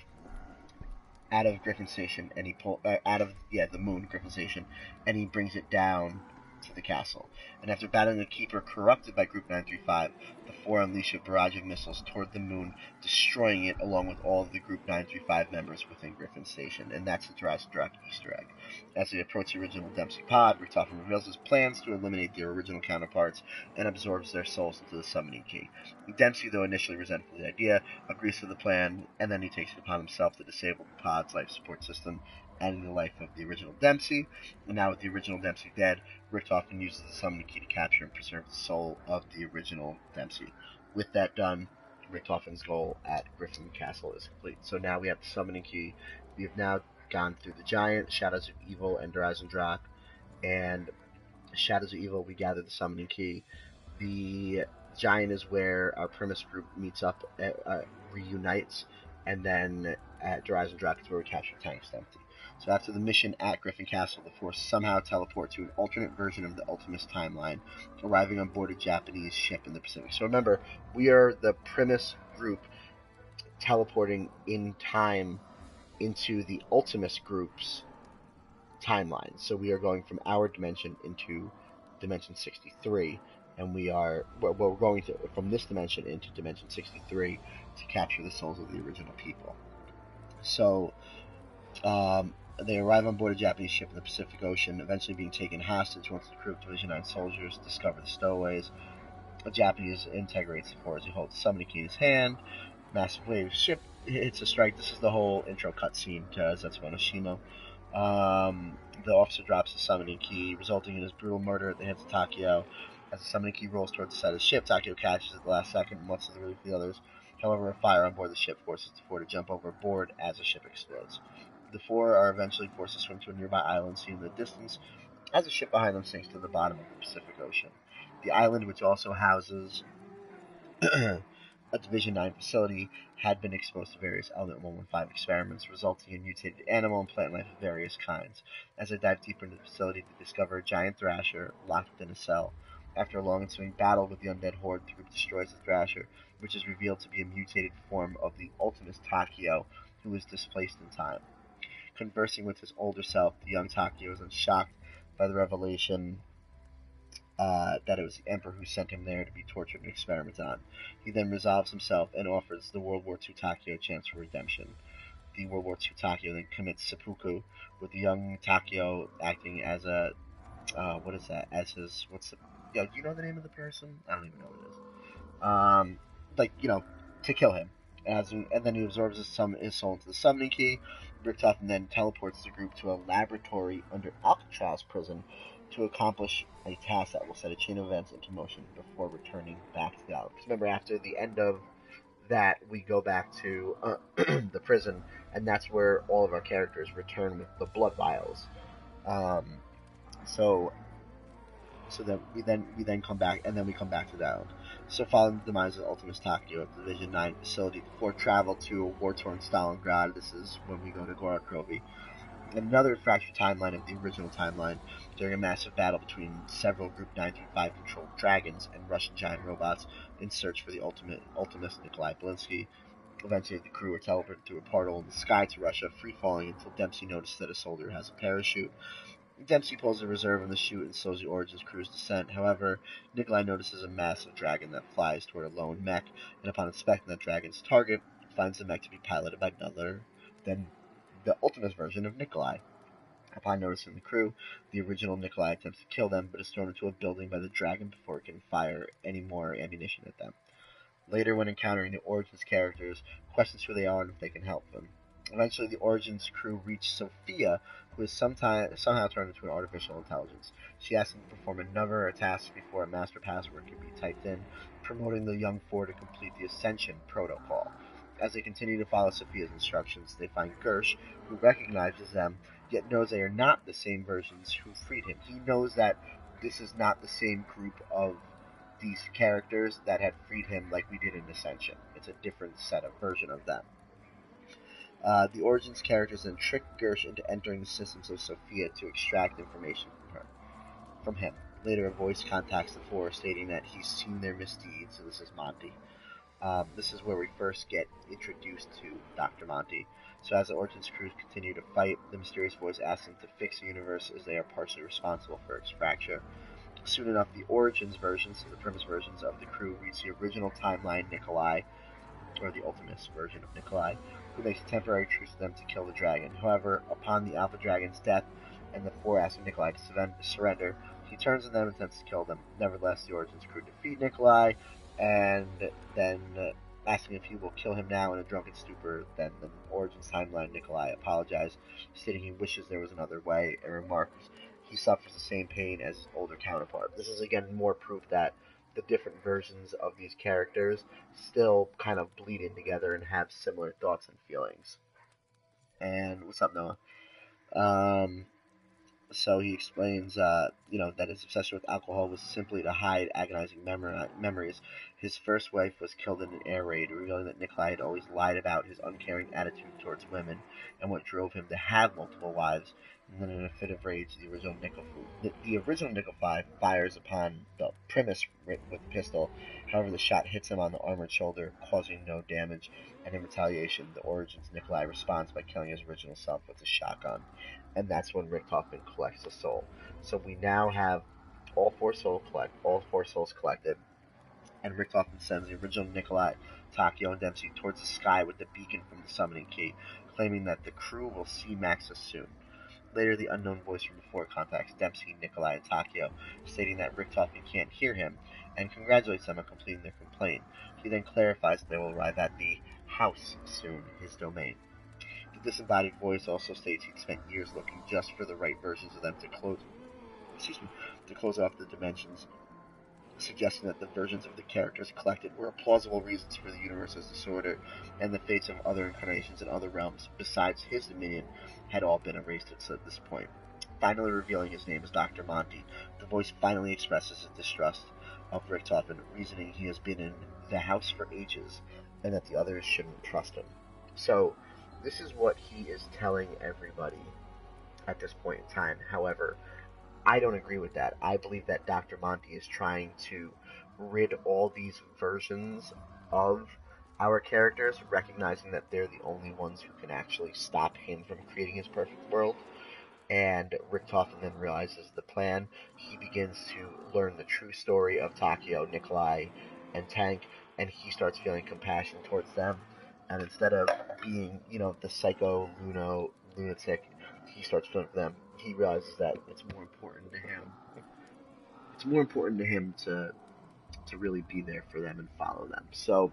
Griffin Station, and he out of the moon Griffin Station, and he brings it down to the castle, and after battling the Keeper corrupted by Group 935, the four unleash a barrage of missiles toward the moon, destroying it along with all of the Group 935 members within Griffin Station, and that's the Jurassic Park Easter egg. As they approach the original Dempsey pod, Richtofen reveals his plans to eliminate their original counterparts and absorbs their souls into the summoning key. Dempsey, though initially resentful of the idea, agrees to the plan, and then he takes it upon himself to disable the pod's life support system, ending the life of the original Dempsey. And now with the original Dempsey dead, Richtofen uses the summoning key to capture and preserve the soul of the original Dempsey. With that done, Richtofen's goal at Griffin Castle is complete. So now we have the summoning key. We have now gone through the Giant, Shadows of Evil, and Horizon Drop. And Shadows of Evil, we gather the summoning key. The Giant is where our premise group meets up, reunites, and then at Horizon Drop is where we capture Tanks Empty. So after the mission at Griffin Castle, the Force somehow teleport to an alternate version of the Ultimus timeline, arriving on board a Japanese ship in the Pacific. So remember, we are the premise group teleporting in time into the Ultimus group's timeline. So we are going from our dimension into dimension 63, and we're going from this dimension into dimension 63 to capture the souls of the original people. So they arrive on board a Japanese ship in the Pacific Ocean, eventually being taken hostage once the crew of Division 9 soldiers discover the stowaways. A Japanese integrates the four as he holds the summoning key in his hand. Massive wave ship hits a strike. This is the whole intro cutscene to Zetsubo no Shimo. The officer drops the summoning key, resulting in his brutal murder at the hands of Takeo. As the summoning key rolls towards the side of the ship, Takeo catches it at the last second and wants to relieve the others. However, a fire on board the ship forces the four to jump overboard as the ship explodes. The four are eventually forced to swim to a nearby island seen in the distance as the ship behind them sinks to the bottom of the Pacific Ocean. The island, which also houses a Division 9 facility, had been exposed to various Element 115 experiments, resulting in mutated animal and plant life of various kinds. As they dive deeper into the facility, they discover a giant thrasher locked within a cell. After a long ensuing battle with the undead horde, the group destroys the thrasher, which is revealed to be a mutated form of the Ultimus Takeo, who is displaced in time. Conversing with his older self, the young Takeo is shocked by the revelation that it was the Emperor who sent him there to be tortured and experimented on. He then resolves himself and offers the World War II Takeo a chance for redemption. The World War II Takeo then commits seppuku, with the young Takeo acting as a what is that? As his do you know the name of the person? I don't even know what it is. To kill him. And then he absorbs his soul into the summoning key. Richtofen then teleports the group to a laboratory under Alcatraz prison to accomplish a task that will set a chain of events into motion before returning back to the island. Because remember, after the end of that, we go back to the prison, and that's where all of our characters return with the blood vials. Um, so that we then come back, and then we come back to the island. So following the demise of Ultimus Takeo at the Division 9 facility, the four travel to a war-torn Stalingrad. This is when we go to Gora Krovi. Another fractured timeline of the original timeline during a massive battle between several Group 935 controlled dragons and Russian giant robots in search for the Ultimus Nikolai Belinsky. Eventually, the crew are teleported through a portal in the sky to Russia, free-falling until Dempsey notices that a soldier has a parachute. Dempsey pulls a reserve on the chute and slows the Origin's crew's descent. However, Nikolai notices a massive dragon that flies toward a lone mech, and upon inspecting that dragon's target, finds the mech to be piloted by none other than the Ultimus version of Nikolai. Upon noticing the crew, the original Nikolai attempts to kill them, but is thrown into a building by the dragon before it can fire any more ammunition at them. Later, when encountering the Origins characters, questions who they are and if they can help them. Eventually, the Origins crew reach Sophia, who is somehow turned into an artificial intelligence. She asks them to perform a number of tasks before a master password can be typed in, promoting the young four to complete the Ascension protocol. As they continue to follow Sophia's instructions, they find Gersh, who recognizes them, yet knows they are not the same versions who freed him. He knows that this is not the same group of these characters that had freed him like we did in Ascension. It's a different set of version of them. The Origins characters then trick Gersh into entering the systems of Sophia to extract information from him. Later, a voice contacts the four, stating that he's seen their misdeeds, so this is Monty. This is where we first get introduced to Dr. Monty. So as the Origins crews continue to fight, the mysterious voice asks them to fix the universe as they are partially responsible for its fracture. Soon enough, the Origins versions, the premise versions of the crew, reach the original timeline Nikolai, or the Ultimus version of Nikolai, who makes a temporary truce with them to kill the dragon. However, upon the Alpha Dragon's death and the four asking Nikolai to surrender, he turns on them and attempts to kill them. Nevertheless, the Origins crew defeat Nikolai, and then asking if he will kill him now in a drunken stupor. Then the Origins timeline Nikolai apologizes, stating he wishes there was another way, and remarks he suffers the same pain as his older counterpart. This is again more proof that the different versions of these characters still kind of bleed in together and have similar thoughts and feelings. And what's up, Noah? Um, so he explains, that his obsession with alcohol was simply to hide agonizing memories. His first wife was killed in an air raid, revealing that Nikolai had always lied about his uncaring attitude towards women and what drove him to have multiple wives. And then, in a fit of rage, the original Nikolai fires upon the Primus with a pistol. However, the shot hits him on the armored shoulder, causing no damage. And in retaliation, the Origins Nikolai responds by killing his original self with a shotgun. And that's when Richtofen collects a soul. So we now have all four souls collected, and Richtofen sends the original Nikolai, Takio, and Dempsey towards the sky with the beacon from the summoning key, claiming that the crew will see Maxis soon. Later, the unknown voice from before contacts Dempsey, Nikolai, and Takio, stating that Richtofen can't hear him, and congratulates them on completing their complaint. He then clarifies that they will arrive at the house soon, his domain. The disembodied voice also states he'd spent years looking just for the right versions of them to close off the dimensions, suggesting that the versions of the characters collected were plausible reasons for the universe's disorder, and the fates of other incarnations in other realms besides his dominion had all been erased at this point. Finally revealing his name as Dr. Monty, the voice finally expresses his distrust of Richtofen, reasoning he has been in the house for ages, and that the others shouldn't trust him. So, this is what he is telling everybody at this point in time. However, I don't agree with that. I believe that Dr. Monty is trying to rid all these versions of our characters, recognizing that they're the only ones who can actually stop him from creating his perfect world. And Richtofen then realizes the plan. He begins to learn the true story of Takio, Nikolai, and Tank, and he starts feeling compassion towards them. And instead of being, the psycho lunatic, he starts feeling for them. He realizes that it's more important to him. It's more important to him to really be there for them and follow them. So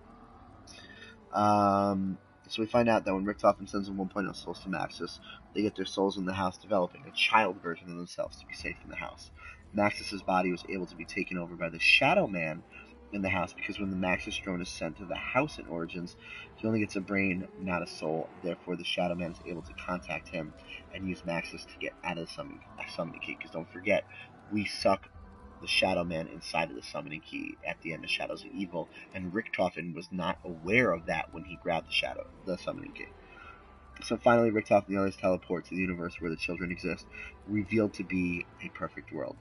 we find out that when Richtofen sends the 1.0 souls to Maxis, they get their souls in the house, developing a child version of themselves to be safe in the house. Maxis's body was able to be taken over by the Shadow Man in the house, because when the Maxis drone is sent to the house in Origins, he only gets a brain, not a soul. Therefore, the Shadow Man is able to contact him and use Maxis to get out of the summoning key. Because don't forget, we suck the Shadow Man inside of the summoning key at the end of Shadows of Evil, and Richtofen was not aware of that when he grabbed the summoning key. So finally, Richtofen and the others teleport to the universe where the children exist, revealed to be a perfect world.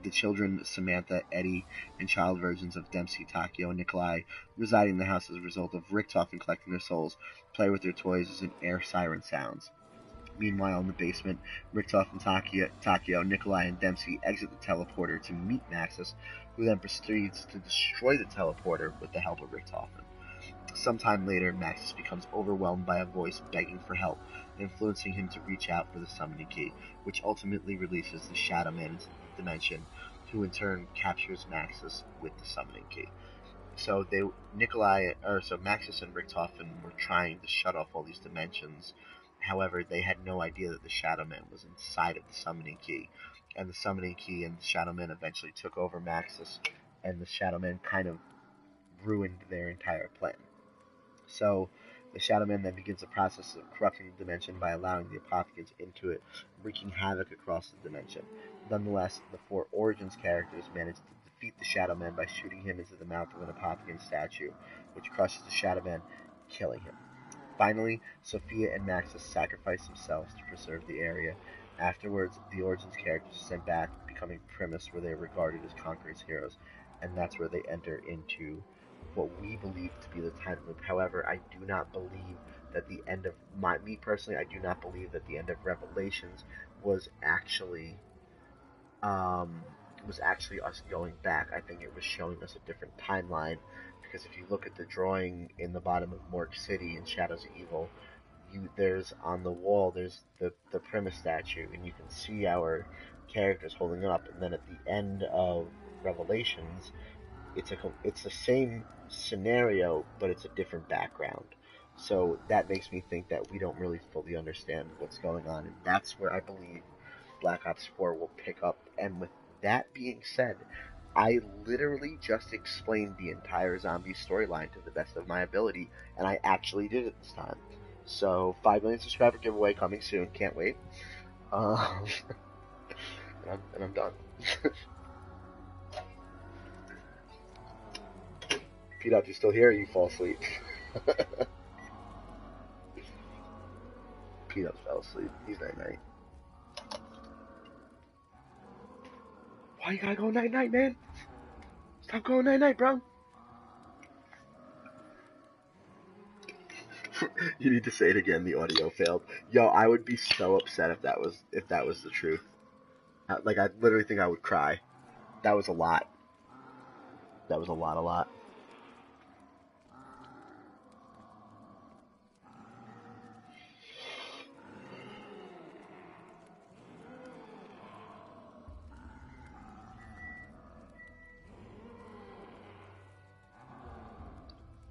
The children, Samantha, Eddie, and child versions of Dempsey, Takio, and Nikolai, residing in the house as a result of Richtofen collecting their souls, play with their toys as an air siren sounds. Meanwhile, in the basement, Richtofen, Takio, Nikolai, and Dempsey exit the teleporter to meet Maxis, who then proceeds to destroy the teleporter with the help of Richtofen. Sometime later, Maxis becomes overwhelmed by a voice begging for help, influencing him to reach out for the summoning key, which ultimately releases the Shadow Man into the dimension, who in turn captures Maxis with the summoning key. So Maxis and Richtofen were trying to shut off all these dimensions. However, they had no idea that the Shadow Man was inside of the summoning key, and the summoning key and the Shadow Man eventually took over Maxis, and the Shadow Man kind of ruined their entire plan. So the Shadow Man then begins the process of corrupting the dimension by allowing the Apothecans into it, wreaking havoc across the dimension. Nonetheless, the four Origins characters manage to defeat the Shadow Man by shooting him into the mouth of an Apothecan statue, which crushes the Shadow Man, killing him. Finally, Sophia and Maxis sacrifice themselves to preserve the area. Afterwards, the Origins characters are sent back, becoming Primus, where they are regarded as conquerors' heroes, and that's where they enter into what we believe to be the time loop. However, I do not believe that the end of me personally, I do not believe that the end of Revelations was actually was actually us going back. I think it was showing us a different timeline, because if you look at the drawing in the bottom of Morgue City in Shadows of Evil, there's on the wall there's the Primus statue, and you can see our characters holding it up, and then at the end of Revelations, it's the same scenario, but it's a different background. So that makes me think that we don't really fully understand what's going on, and that's where I believe Black Ops 4 will pick up. And with that being said, I literally just explained the entire zombie storyline to the best of my ability, and I actually did it this time. So 5 million subscriber giveaway coming soon. Can't wait. Um, and I'm done. Peanut, you still here? Or you fall asleep? Peanut fell asleep. He's night night. Why you gotta go night night, man? Stop going night night, bro. You need to say it again. The audio failed. Yo, I would be so upset if that was the truth. Like, I literally think I would cry. That was a lot. That was a lot.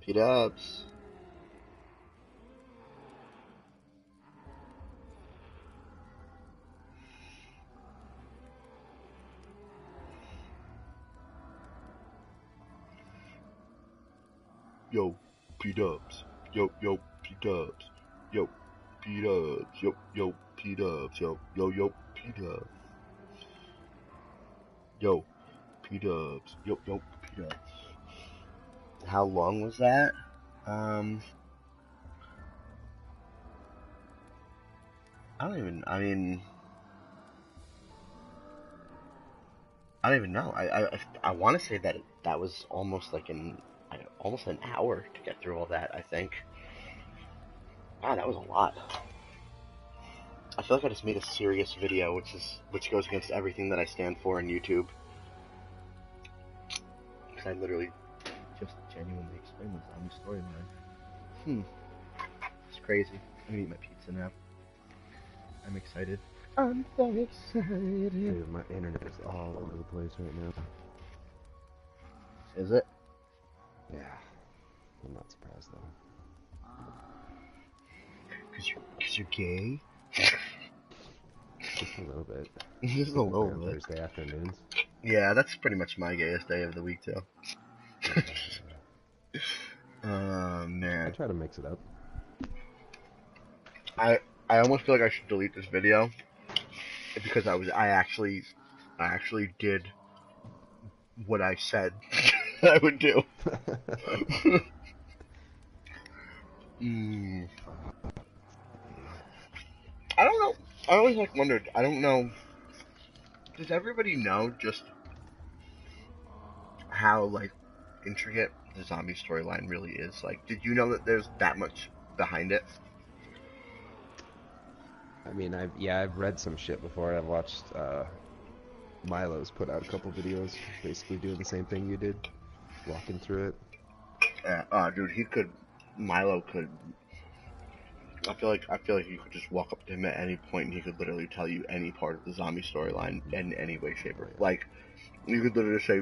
P-dubs. Yo, P-dubs. Yo, P-dubs. Yo, P-dubs. Yo, P-dubs. Yo, P-dubs. Yo, P-dubs. Yo, P-dubs. How long was that? I don't even, I don't even know. I want to say that that was almost like almost an hour to get through all that, I think. Wow, that was a lot. I feel like I just made a serious video, which goes against everything that I stand for on YouTube. Because I literally just genuinely explained the zombie storyline. It's crazy. I'm gonna eat my pizza now. I'm excited. I'm so excited. Dude, my internet is all over the place right now. Is it? Yeah. I'm not surprised though. Cause you're gay? Just a little bit. Just a little bit. Thursday afternoons. Yeah, that's pretty much my gayest day of the week too. Man. I try to mix it up. I almost feel like I should delete this video because I actually did what I said I would do. I don't know. I always wondered. I don't know. Does everybody know just how intricate the zombie storyline really is? Like, did you know that there's that much behind it? I mean, I've read some shit before. I've watched Milo's put out a couple videos, basically doing the same thing you did, walking through it. Yeah, dude, Milo could. I feel like you could just walk up to him at any point and he could literally tell you any part of the zombie storyline in any way, shape, or like. You could literally say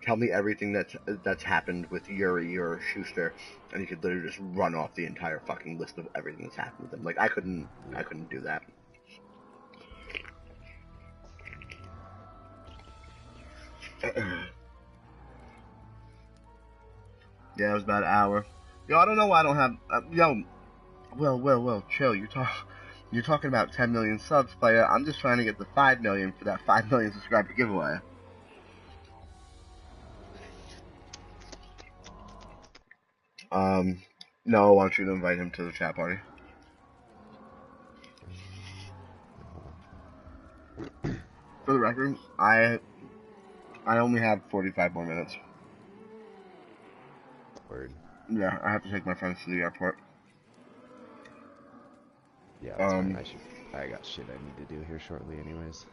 tell me everything that's happened with Yuri or Schuster, and he could literally just run off the entire fucking list of everything that's happened with them. Like, I couldn't do that. Yeah, it was about an hour. Yo, I don't know why I don't have. Well, chill. You're talking about 10 million subs, player. I'm just trying to get the 5 million for that 5 million subscriber giveaway. No, I want you to invite him to the chat party. For the record, I only have 45 more minutes. Word. Yeah, I have to take my friends to the airport. Yeah, that's fine. I got shit I need to do here shortly anyways,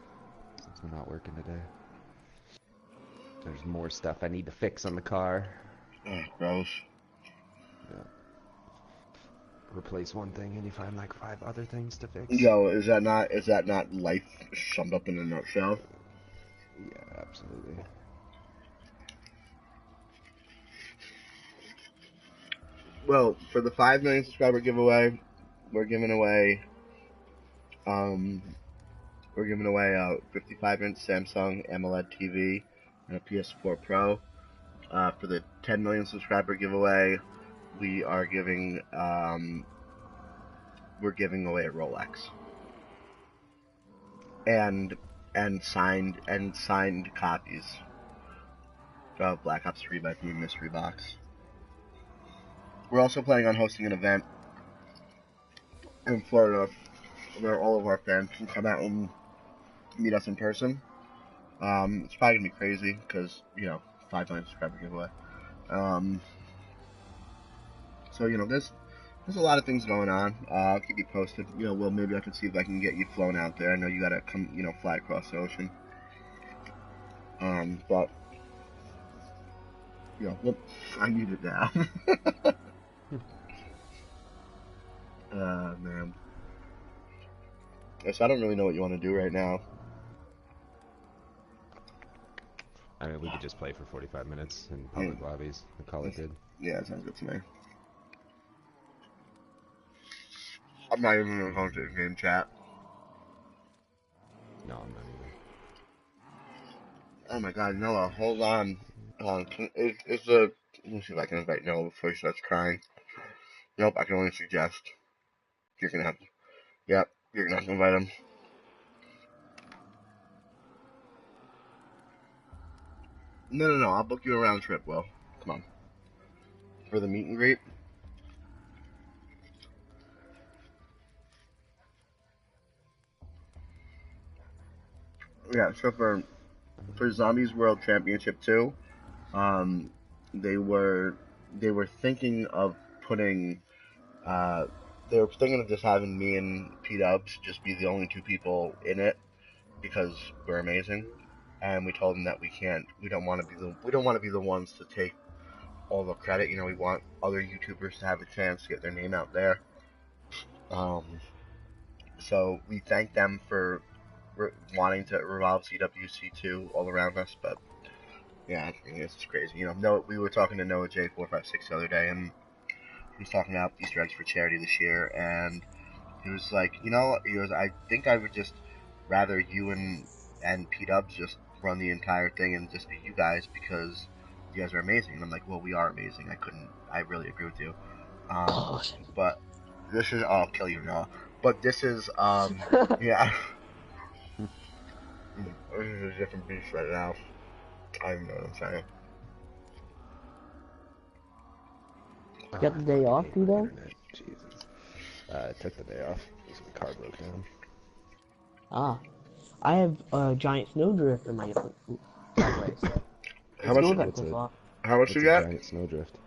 since I'm not working today. There's more stuff I need to fix on the car. Oh, gross. Yeah. Replace one thing and you find like 5 other things to fix. Yo, is that not life summed up in a nutshell? Yeah, absolutely. Well, for the 5 million subscriber giveaway, we're giving away um a 55-inch Samsung AMOLED TV and a PS4 Pro. For the 10 million subscriber giveaway, we are giving away a Rolex and signed copies of Black Ops 3 by Team Mystery Box. We're also planning on hosting an event in Florida where all of our fans can come out and meet us in person. It's probably gonna be crazy because 5 million subscriber giveaway. So there's a lot of things going on. I'll keep you posted. Well, maybe I can see if I can get you flown out there. I know you gotta come, fly across the ocean. But I need it now. Man. Yes, I don't really know what you want to do right now. I mean, we could just play for 45 minutes in public lobbies and call it good. Yeah, that sounds good to me. I'm not even gonna go into the game chat. No, I'm not either. Oh my god, Noah, hold on. Let me see if I can invite Noah before he starts crying. Nope, I can only suggest. You're gonna have to invite him. No, I'll book you a round trip, Will. Come on. For the meet and greet. Yeah, so for Zombies World Championship 2, they were thinking of putting they were thinking of just having me and P-Dubs just be the only 2 people in it because we're amazing, and we told them that we don't want to be the ones to take all the credit. We want other YouTubers to have a chance to get their name out there. So we thank them for wanting to revolve CWC2 all around us, but yeah, it's crazy. No, we were talking to Noah J456 the other day, and he was talking about Easter eggs for charity this year, and he was like, I think I would just rather you and P-Dubs just run the entire thing and just be you guys because you guys are amazing. And I'm like, well, we are amazing. I really agree with you. But this is, I'll kill you, Noah. But this is, yeah. This is a different beast right now. I don't know what I'm saying. You got the day off, Tito? Jesus. I took the day off because my car broke down. Ah. I have a giant snowdrift in my driveway. How much you got? Giant snowdrift.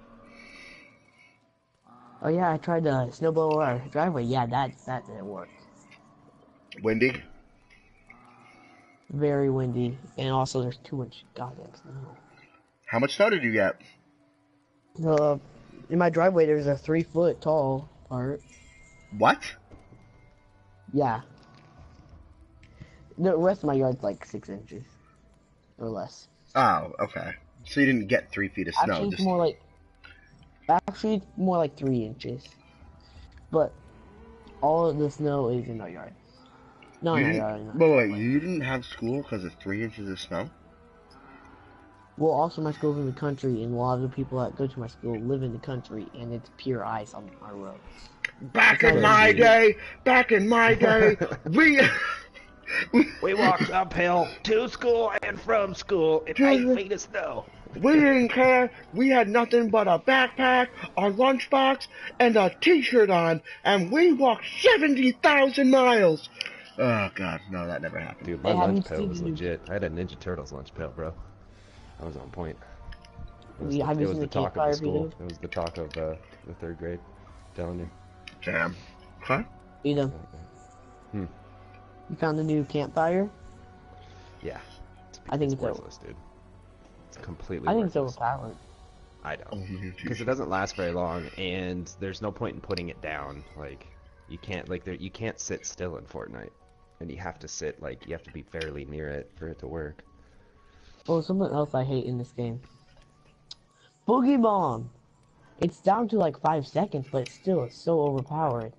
Oh yeah, I tried to snowblow our driveway. Yeah, that didn't work. Windy? Very windy, and also there's too much goddamn snow. How much snow did you get? In my driveway there's a 3-foot tall part. What? Yeah. The rest of my yard's like 6 inches. Or less. Oh, okay. So you didn't get 3 feet of snow. Actually, it's more like 3 inches. But all of the snow is in our yard. No, in our yard. Wait, you didn't have school because of 3 inches of snow? Well, also my school's in the country, and a lot of the people that go to my school live in the country, and it's pure ice on our roads. Back in my day, we walked uphill to school and from school in 8 feet of snow. We didn't care. We had nothing but a backpack, our lunchbox, and a t-shirt on, and we walked 70,000 miles. Oh, God, no, that never happened. Dude, my lunch pail was legit. I had a Ninja Turtles lunch pail, bro. I was on point. It was the talk of the school. It was the talk of the 3rd grade. I'm telling you. Damn. Huh? You found a new campfire? Yeah. I think it's worthless, dude. It's completely I think worthless. it's overpowered. I don't, because it doesn't last very long, and there's no point in putting it down. Like, you can't you can't sit still in Fortnite, and you have to sit you have to be fairly near it for it to work. Oh, something else I hate in this game. Boogie Bomb. It's down to like 5 seconds, but still, it's so overpowered.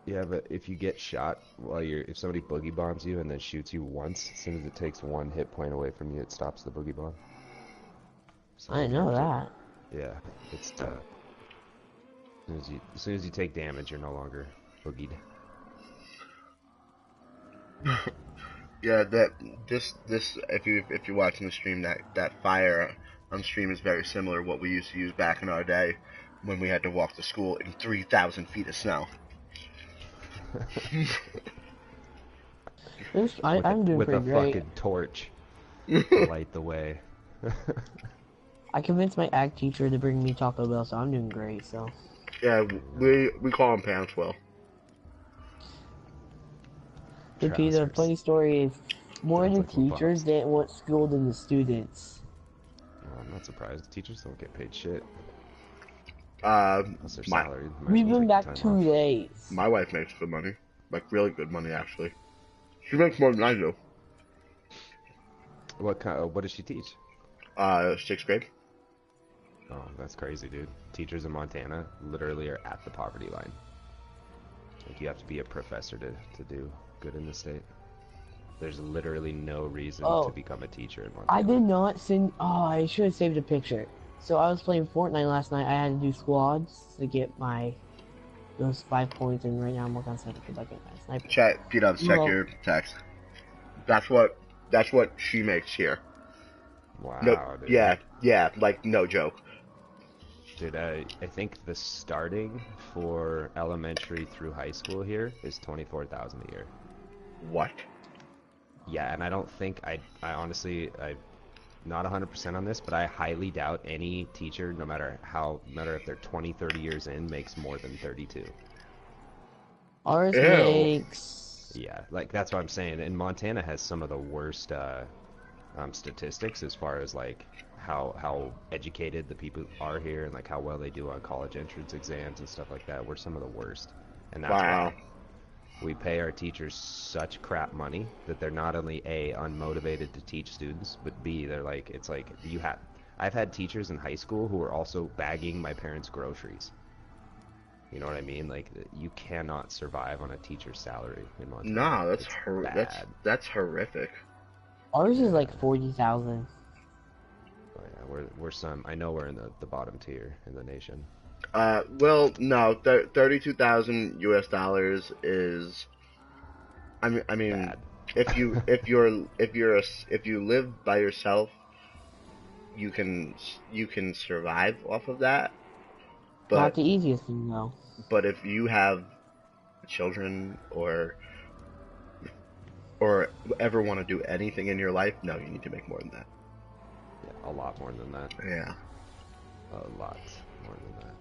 Yeah, but if you get shot if somebody boogie bombs you and then shoots you once, as soon as it takes 1 hit point away from you, it stops the boogie bomb. So I didn't know that. Yeah, it's as soon as you take damage, you're no longer boogied. Yeah, this if you're watching the stream, that fire on stream is very similar to what we used to use back in our day when we had to walk to school in 3,000 feet of snow. I'm doing pretty great. With a fucking torch to light the way. I convinced my ag teacher to bring me Taco Bell, so I'm doing great. So. Yeah, we call him Pantswell. The funny story is, more of the teachers didn't want school than the students. Well, I'm not surprised. Teachers don't get paid shit. Unless they're salaried. We've been back 2 days. My wife makes good money. Like, really good money, actually. She makes more than I do. What does she teach? 6th grade. Oh, that's crazy, dude. Teachers in Montana literally are at the poverty line. Like, you have to be a professor to do good in the state. There's literally no reason to become a teacher in Montana. I did not send. Oh, I should have saved a picture. So I was playing Fortnite last night. I had to do squads to get those 5 points, and right now I'm working on sniper because I get my sniper. Check your text. That's what she makes here. Wow. No, dude. yeah, like no joke. Dude, I think the starting for elementary through high school here is $24,000 a year. What? Yeah, and I don't think I honestly I'm not 100% on this, but I highly doubt any teacher, no matter if they're 20, 30 years in, makes more than 32. Ours makes. Yeah, like that's what I'm saying. And Montana has some of the worst statistics as far as like how educated the people are here and like how well they do on college entrance exams and stuff like that. We're some of the worst, and that's why we pay our teachers such crap money that they're not only A, unmotivated to teach students, but B, they're like, it's like I've had teachers in high school who were also bagging my parents' groceries. You know what I mean? Like, you cannot survive on a teacher's salary in Montana. No, that's horrific. Ours is like 40,000. Oh, yeah, we're I know we're in the bottom tier in the nation. Well, no, $32,000 is. I mean, bad. if you live by yourself, you can survive off of that. But not the easiest thing though. But if you have children or ever want to do anything in your life, no, you need to make more than that. Yeah, a lot more than that. Yeah. A lot more than that.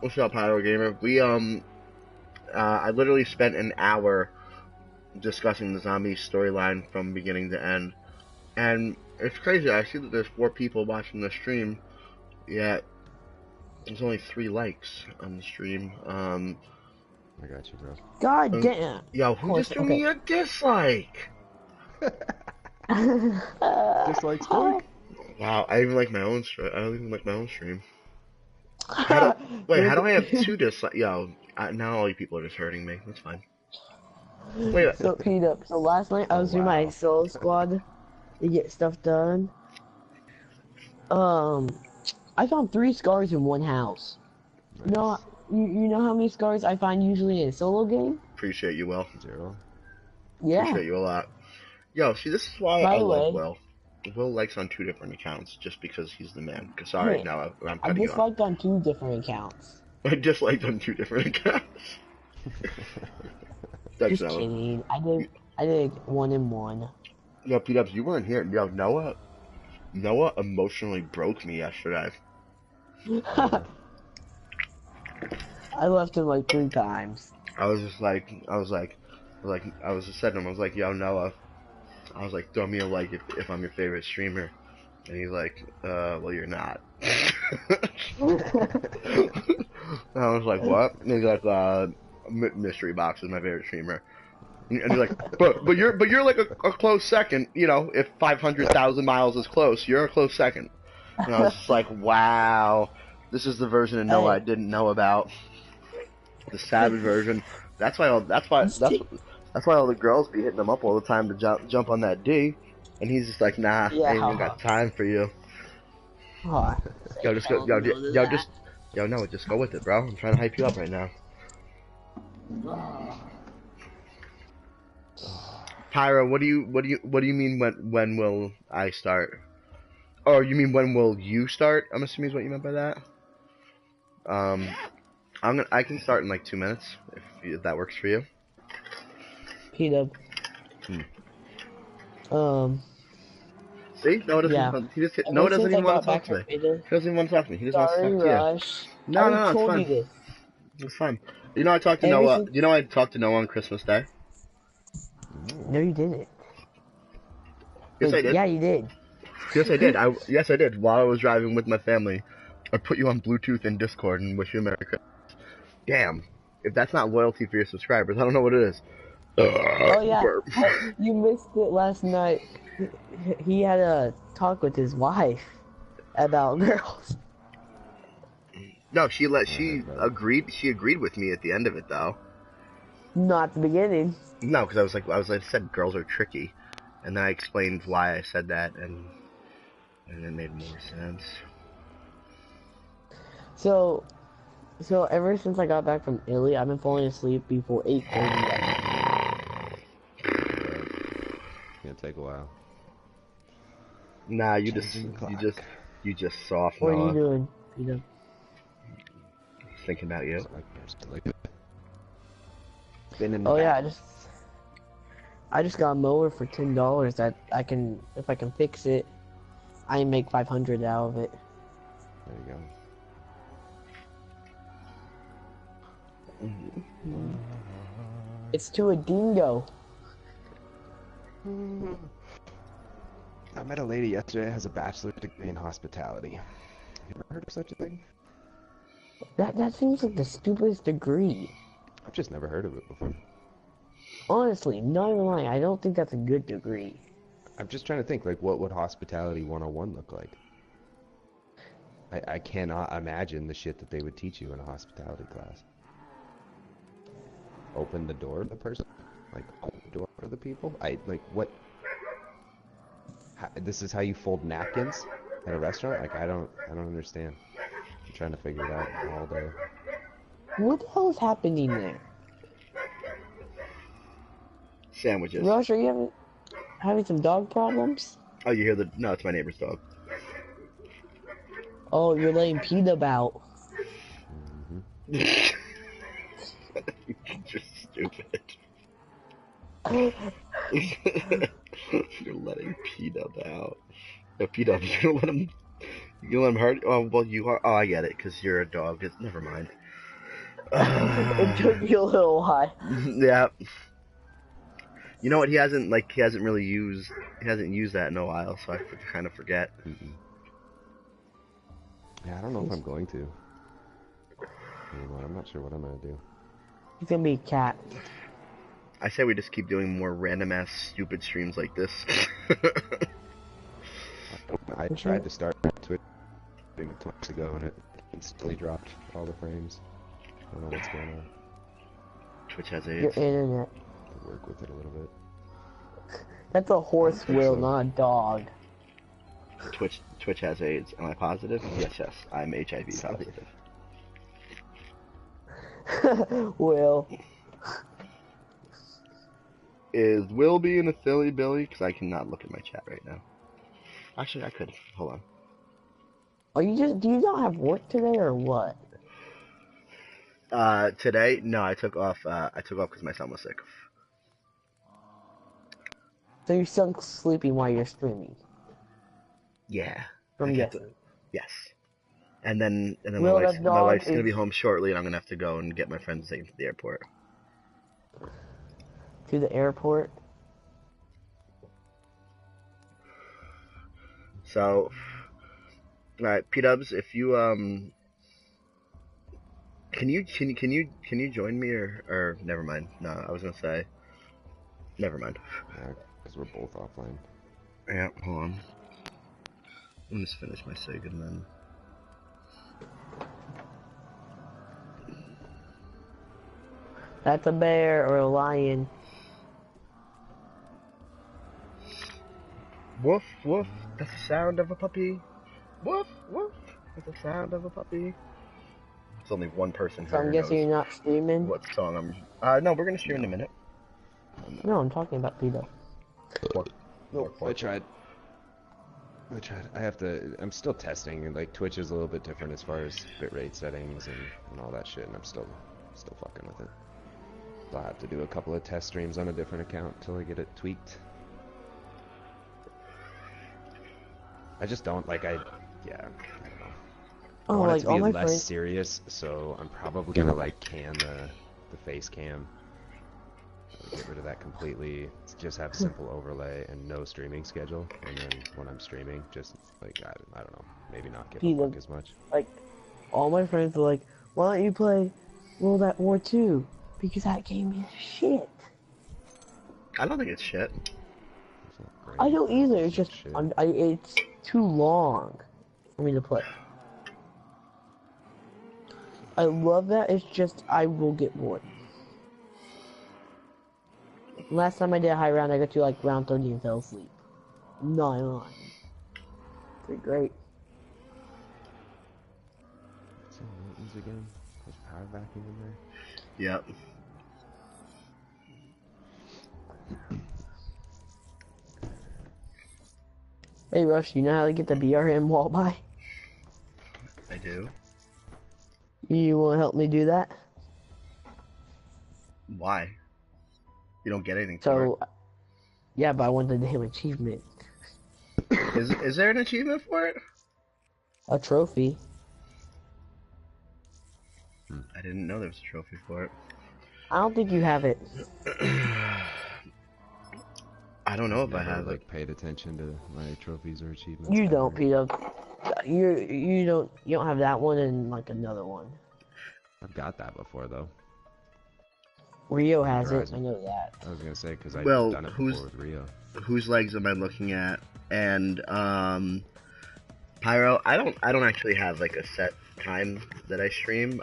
What's up, Pyro Gamer? We I literally spent an hour discussing the zombie storyline from beginning to end, and it's crazy. I see that there's 4 people watching the stream, yet there's only 3 likes on the stream. I got you, bro. God damn. Yo, who just threw me a dislike? Dislikes quick. Wow, I even like my own stream. I don't even like my own stream. How do I have 2 dislikes? Yo, now all you people are just hurting me. That's fine. Wait. So, so last night I was doing my solo squad to get stuff done. I found 3 scars in one house. Nice. You know how many scars I find usually in a solo game? Appreciate you, Will. 0. Yeah. Appreciate you a lot. Yo, see, this is why I love Will. Will likes on 2 different accounts just because he's the man. Sorry, now I'm cutting you off. I disliked on 2 different accounts. I disliked on 2 different accounts. Just kidding. I did 1 and 1. Yo, P-Dubs, you weren't here. Yo, Noah emotionally broke me yesterday. I left him like 3 times. I was just like, I was just saying to him, I was like, yo, Noah, I was like, throw me a like if I'm your favorite streamer. And he's like, well, you're not. I was like, what? And he's like, Mystery Box is my favorite streamer. And he's like, but you're like a close second. You know, if 500,000 miles is close, you're a close second. And I was just like, wow, this is the version of Noah I didn't know about. The savage version. That's why all the girls be hitting him up all the time to jump on that D. And he's just like, nah, I ain't even got time for you. Oh, Yo, just go, Noah, just go with it, bro. I'm trying to hype you up right now. Pyra, what do you mean when will I start? Oh, you mean when will you start? I'm assuming is what you meant by that. I can start in like 2 minutes if that works for you. P-Dub. See, Noah doesn't. Yeah. Noah doesn't even want to talk to me. He doesn't even want to talk to me. He just wants to talk to you. Rush. No, I it's told fine. you this. It's fine. You know I talked to Noah. You know I talked to Noah on Christmas Day. No, you didn't. Yes, I did. Yeah, you did. Yes, I did. Yes, I did. While I was driving with my family, I put you on Bluetooth and Discord and wish you a Merry Christmas. Damn. If that's not loyalty for your subscribers, I don't know what it is. Oh yeah, you missed it last night. He had a talk with his wife about girls. No, she agreed. She agreed with me at the end of it, though. Not the beginning. No, because I said girls are tricky, and then I explained why I said that, and it made more sense. So ever since I got back from Italy, I've been falling asleep before 8:30. Gonna take a while. Nah, you just soft. What are Noah. you doing? You know. Thinking about you. Oh yeah, I just got a mower for $10 that if I can fix it, I can make 500 out of it. There you go. It's to a dingo. I met a lady yesterday that has a bachelor's degree in hospitality. Have you ever heard of such a thing? That seems like the stupidest degree. I've just never heard of it before. Honestly, not even lying, I don't think that's a good degree. I'm just trying to think, like, what would Hospitality 101 look like? I cannot imagine the shit that they would teach you in a hospitality class. Open the door to the person? Like, open the door for the people? What? This is how you fold napkins at a restaurant? Like, I don't understand. I'm trying to figure it out all day. What the hell is happening there? Sandwiches. Rush, are you having some dog problems? Oh, you hear no, it's my neighbor's dog. Oh, you're letting Pete out. You're stupid. You're letting P-Dub out. No, P-Dub, you're gonna let him hurt? Oh, well, you are. Oh, I get it, because you're a dog. Never mind. It took you a little while. Yeah. You know what? He hasn't used that in a while, so I kind of forget. Yeah, I don't know if I'm going to. Anymore. I'm not sure what I'm gonna do. He's gonna be a cat. I say we just keep doing more random ass stupid streams like this. I tried to start Twitch 2 months ago and it instantly dropped all the frames. I don't know what's going on. Twitch has AIDS. Your internet. To work with it a little bit. That's a horse wheel, not a dog. Twitch has AIDS. Am I positive? Yes. I'm HIV positive. Will. Is Will being a silly Billy? Because I cannot look at my chat right now. Actually, I could. Hold on. Do you not have work today or what? Today? No, I took off because my son was sick. So you're still sleeping while you're streaming? Yeah. From yesterday? Yes. And then Will, my wife's gonna be home shortly, and I'm gonna have to go and get my friends to take him to the airport. To the airport? So, alright, P-Dubs, if you, can you join me or never mind. No, I was gonna say, never mind. Yeah, because we're both offline. Yeah, hold on. Let me just finish my sig and then. That's a bear or a lion. Woof, woof, that's the sound of a puppy. Woof, woof, that's the sound of a puppy. It's only one person So I'm who guessing you're knows not streaming? what song no, we're gonna stream in a minute. No, I'm talking about Peter. I tried. I have to. I'm still testing, and like Twitch is a little bit different as far as bitrate settings and all that shit, and I'm still fucking with it. So I'll have to do a couple of test streams on a different account till I get it tweaked. I just don't like. I don't know. I Oh, want like it to all be my less friends. serious, so I'm probably gonna like can the face cam. Get rid of that completely. Just have simple overlay and no streaming schedule. And then when I'm streaming, just like I don't know, maybe not give a fuck as much. Like, all my friends are like, why don't you play World at War 2? Because that game is shit. I don't think it's shit. I don't either. It's just it's too long for me to play. I love that. It's just I will get bored. Last time I did a high round, I got to like round 30 and fell asleep. No, I'm lying. Pretty great. So mountains again. There's power vacuum in there. Yep. Hey Rush, you know how to get the BRM wall by? I do. You want to help me do that? Why? You don't get anything for it. So, yeah, but I want the damn achievement. Is there an achievement for it? A trophy. I didn't know there was a trophy for it. I don't think you have it. I don't know if I Never, have like it. paid attention to my trophies or achievements. You don't, ever. Peter. You don't have that one and like another one. I've got that before though. Rio has it. Horizon. I know that. I was gonna say because I've Well, done it before with Rio. Whose legs am I looking at? And Pyro, I don't actually have like a set time that I stream.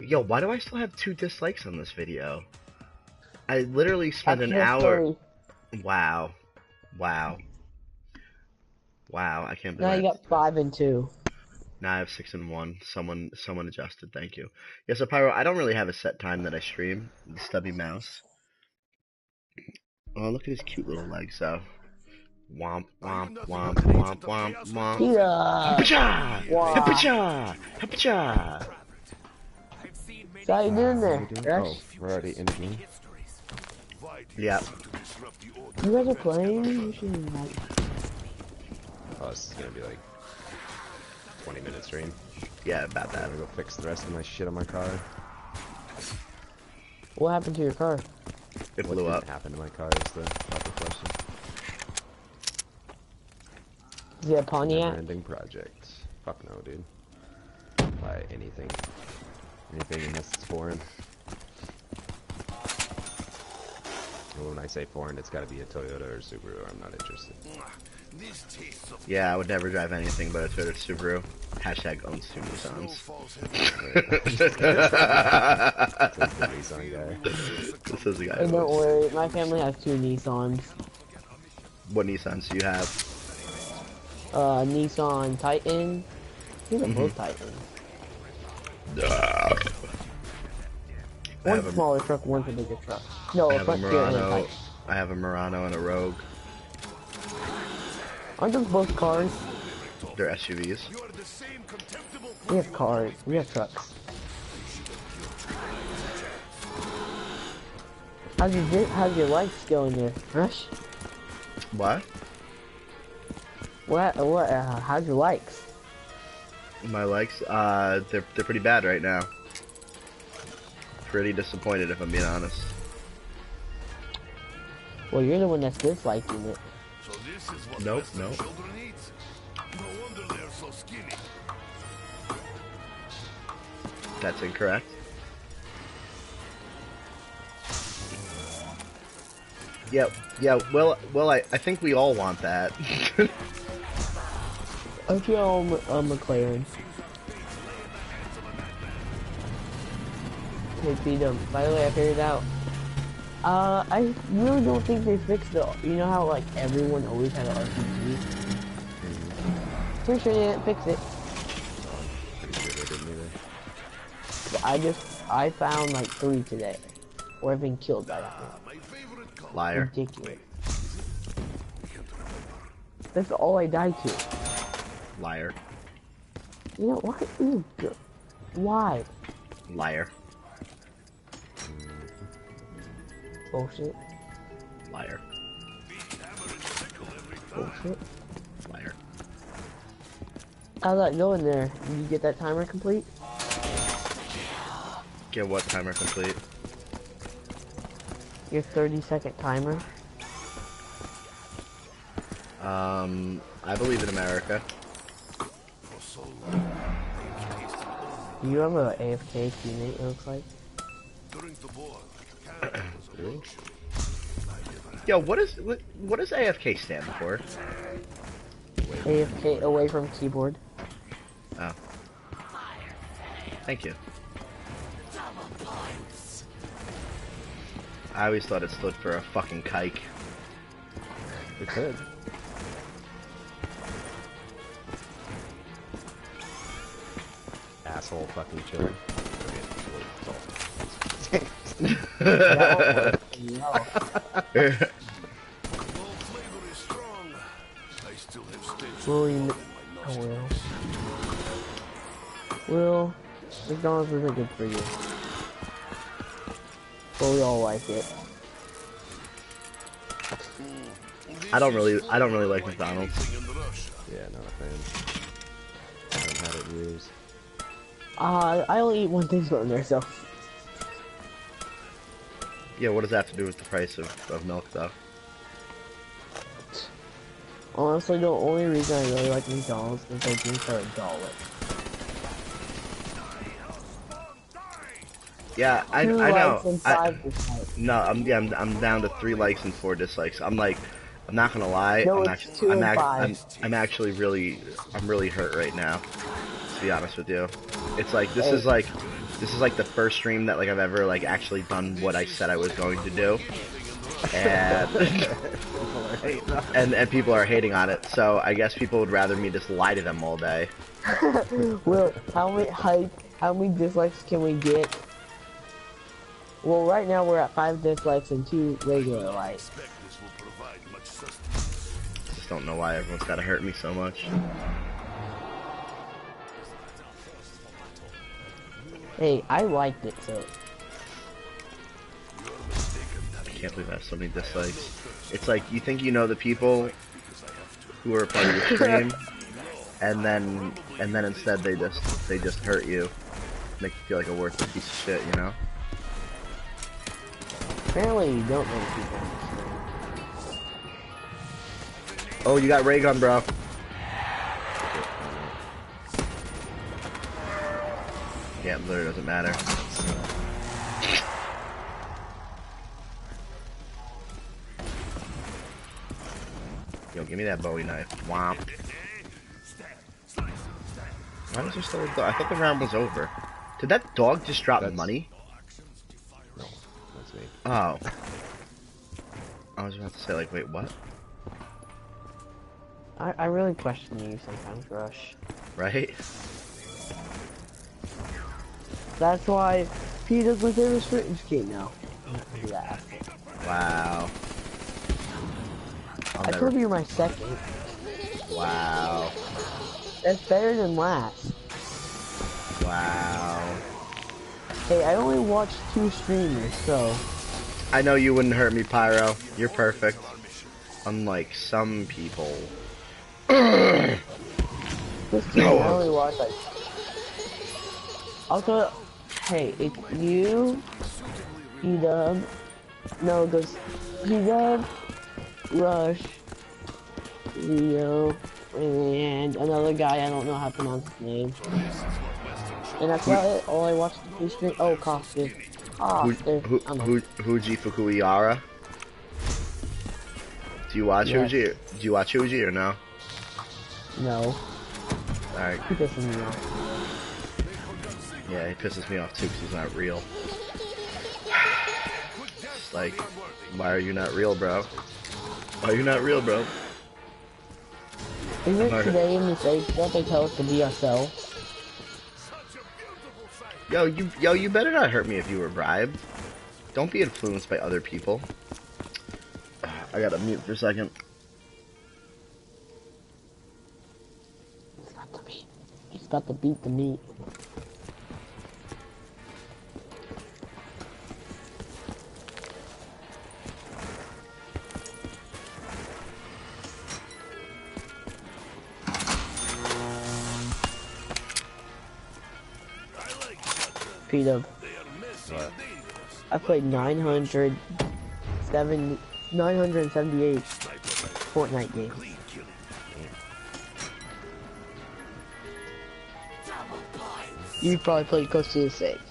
Yo, why do I still have 2 dislikes on this video? I literally spent an hour. Wow, I can't believe. Now you got 5 and 2. Now I have 6 and 1. Someone adjusted. Thank you. Yeah, so Pyro, I don't really have a set time that I stream. The stubby mouse. Oh, look at his cute little legs, though. Womp, womp, womp, womp, womp, womp. Yeah. Hapacha! Wow. Hapacha! Hapacha! So how you doing there, Rush? Oh, we're already in the game. Yeah. You guys are playing? You should invite. Oh, this is gonna be like 20-minute stream. Yeah, about I'm that. gonna go fix the rest of my shit on my car. What happened to your car? It What blew didn't up. happen to my car is the proper question. Is it a Pontiac? Never-ending project. Fuck no, dude. Buy anything. Anything unless it's foreign. Well, when I say foreign, it's gotta be a Toyota or Subaru. I'm not interested. Yeah, I would never drive anything but a Toyota Subaru. Hashtag owns 2 Nissans. Says the Nissan guy. This is the guy. Hey, who don't owns- worry. My family has 2 Nissans. What Nissans do you have? Nissan Titan. I think they're both Titans. One's a smaller truck, one's a bigger truck. No, I a have a Frontier and a Murano. Titan. I have a Murano and a Rogue. Aren't those both cars? They're SUVs. We have cars. We have trucks. How's your lights going there, Rush? What? How's your likes? My likes? They're pretty bad right now. Pretty disappointed if I'm being honest. Well, you're the one that's disliking it. Nope, nope. That's incorrect. Yep, yeah, well, I think we all want that. I feel McLaren. Hey, Peter, by the way, I figured out. I really don't think they fixed the. You know how like everyone always had an RPG. Pretty sure they didn't fix it. But I found like 3 today, or I've been killed by that one. Liar. Ridiculous. That's all I died to. Liar. You know what? Ooh, good. Why? Liar. Bullshit. Liar. Bullshit. Liar. How's that going there? Did you get that timer complete? Get what timer complete? Your 30-second timer? I believe in America. Do you have a AFK teammate, it looks like? Yo, what does AFK stand for? AFK, away from keyboard. Oh. Thank you. I always thought it stood for a fucking kike. It could. Asshole fucking chilling. Will, oh Will, McDonald's isn't good for you. But we all like it. I don't really like McDonald's. Yeah, not a fan. I haven't had it in years. I only eat one thing from there, so. Yeah, what does that have to do with the price of milk, though? Honestly, the only reason I really like McDonald's is their drinks are $1. Yeah, I 2 know. likes and 5 dislikes. No, I'm down to 3 likes and 4 dislikes. I'm not gonna lie. No, I'm it's actually 2 and 5. I'm actually really hurt right now. To be honest with you, it's like this is like the first stream that like I've ever like actually done what I said I was going to do, and and people are hating on it. So I guess people would rather me just lie to them all day. Well, how many dislikes can we get? Well, right now we're at 5 dislikes and 2 regular likes. Just don't know why everyone's gotta hurt me so much. Hey, I liked it, so. I can't believe I have so many dislikes. It's like you think you know the people who are part of your stream, and then instead they just hurt you, make you feel like a worthless piece of shit, you know? Apparently you don't know people. Oh, you got ray gun, bro. Yeah, it literally doesn't matter. Yo, give me that Bowie knife. Womp. Why was there still a dog? I thought the round was over. Did that dog just drop money? No, that's me. Oh. I was about to say, like, wait, what? I really question you sometimes, Rush. Right? That's why Peter's my favorite sprint game now. Yeah. Wow. I told you you're my second. Wow. That's better than last. Wow. Hey, I only watched 2 streamers, so. I know you wouldn't hurt me, Pyro. You're perfect. Unlike some people. This game, I only watched like. Also, hey, it's you, P-Dub, no, it goes P-Dub, Rush, Leo, and another guy, I don't know how to pronounce his name. And that's about it. All I watched the police stream. Oh, Costa. Costa. I don't know. Huji Fukuyara. Do you watch Yes. Huji? Do you watch Huji or no? No. Alright. He pisses me off. Yeah, he pisses me off too because he's not real. It's like, why are you not real, bro? Why are you not real, bro? Isn't it today in the States that they tell us to be ourselves? Yo, you better not hurt me if you were bribed. Don't be influenced by other people. I gotta mute for a second. It's about to beat. It's about to beat the meat. P-Dub. What? I played 978 Fortnite games. You probably played close to the same. Yeah.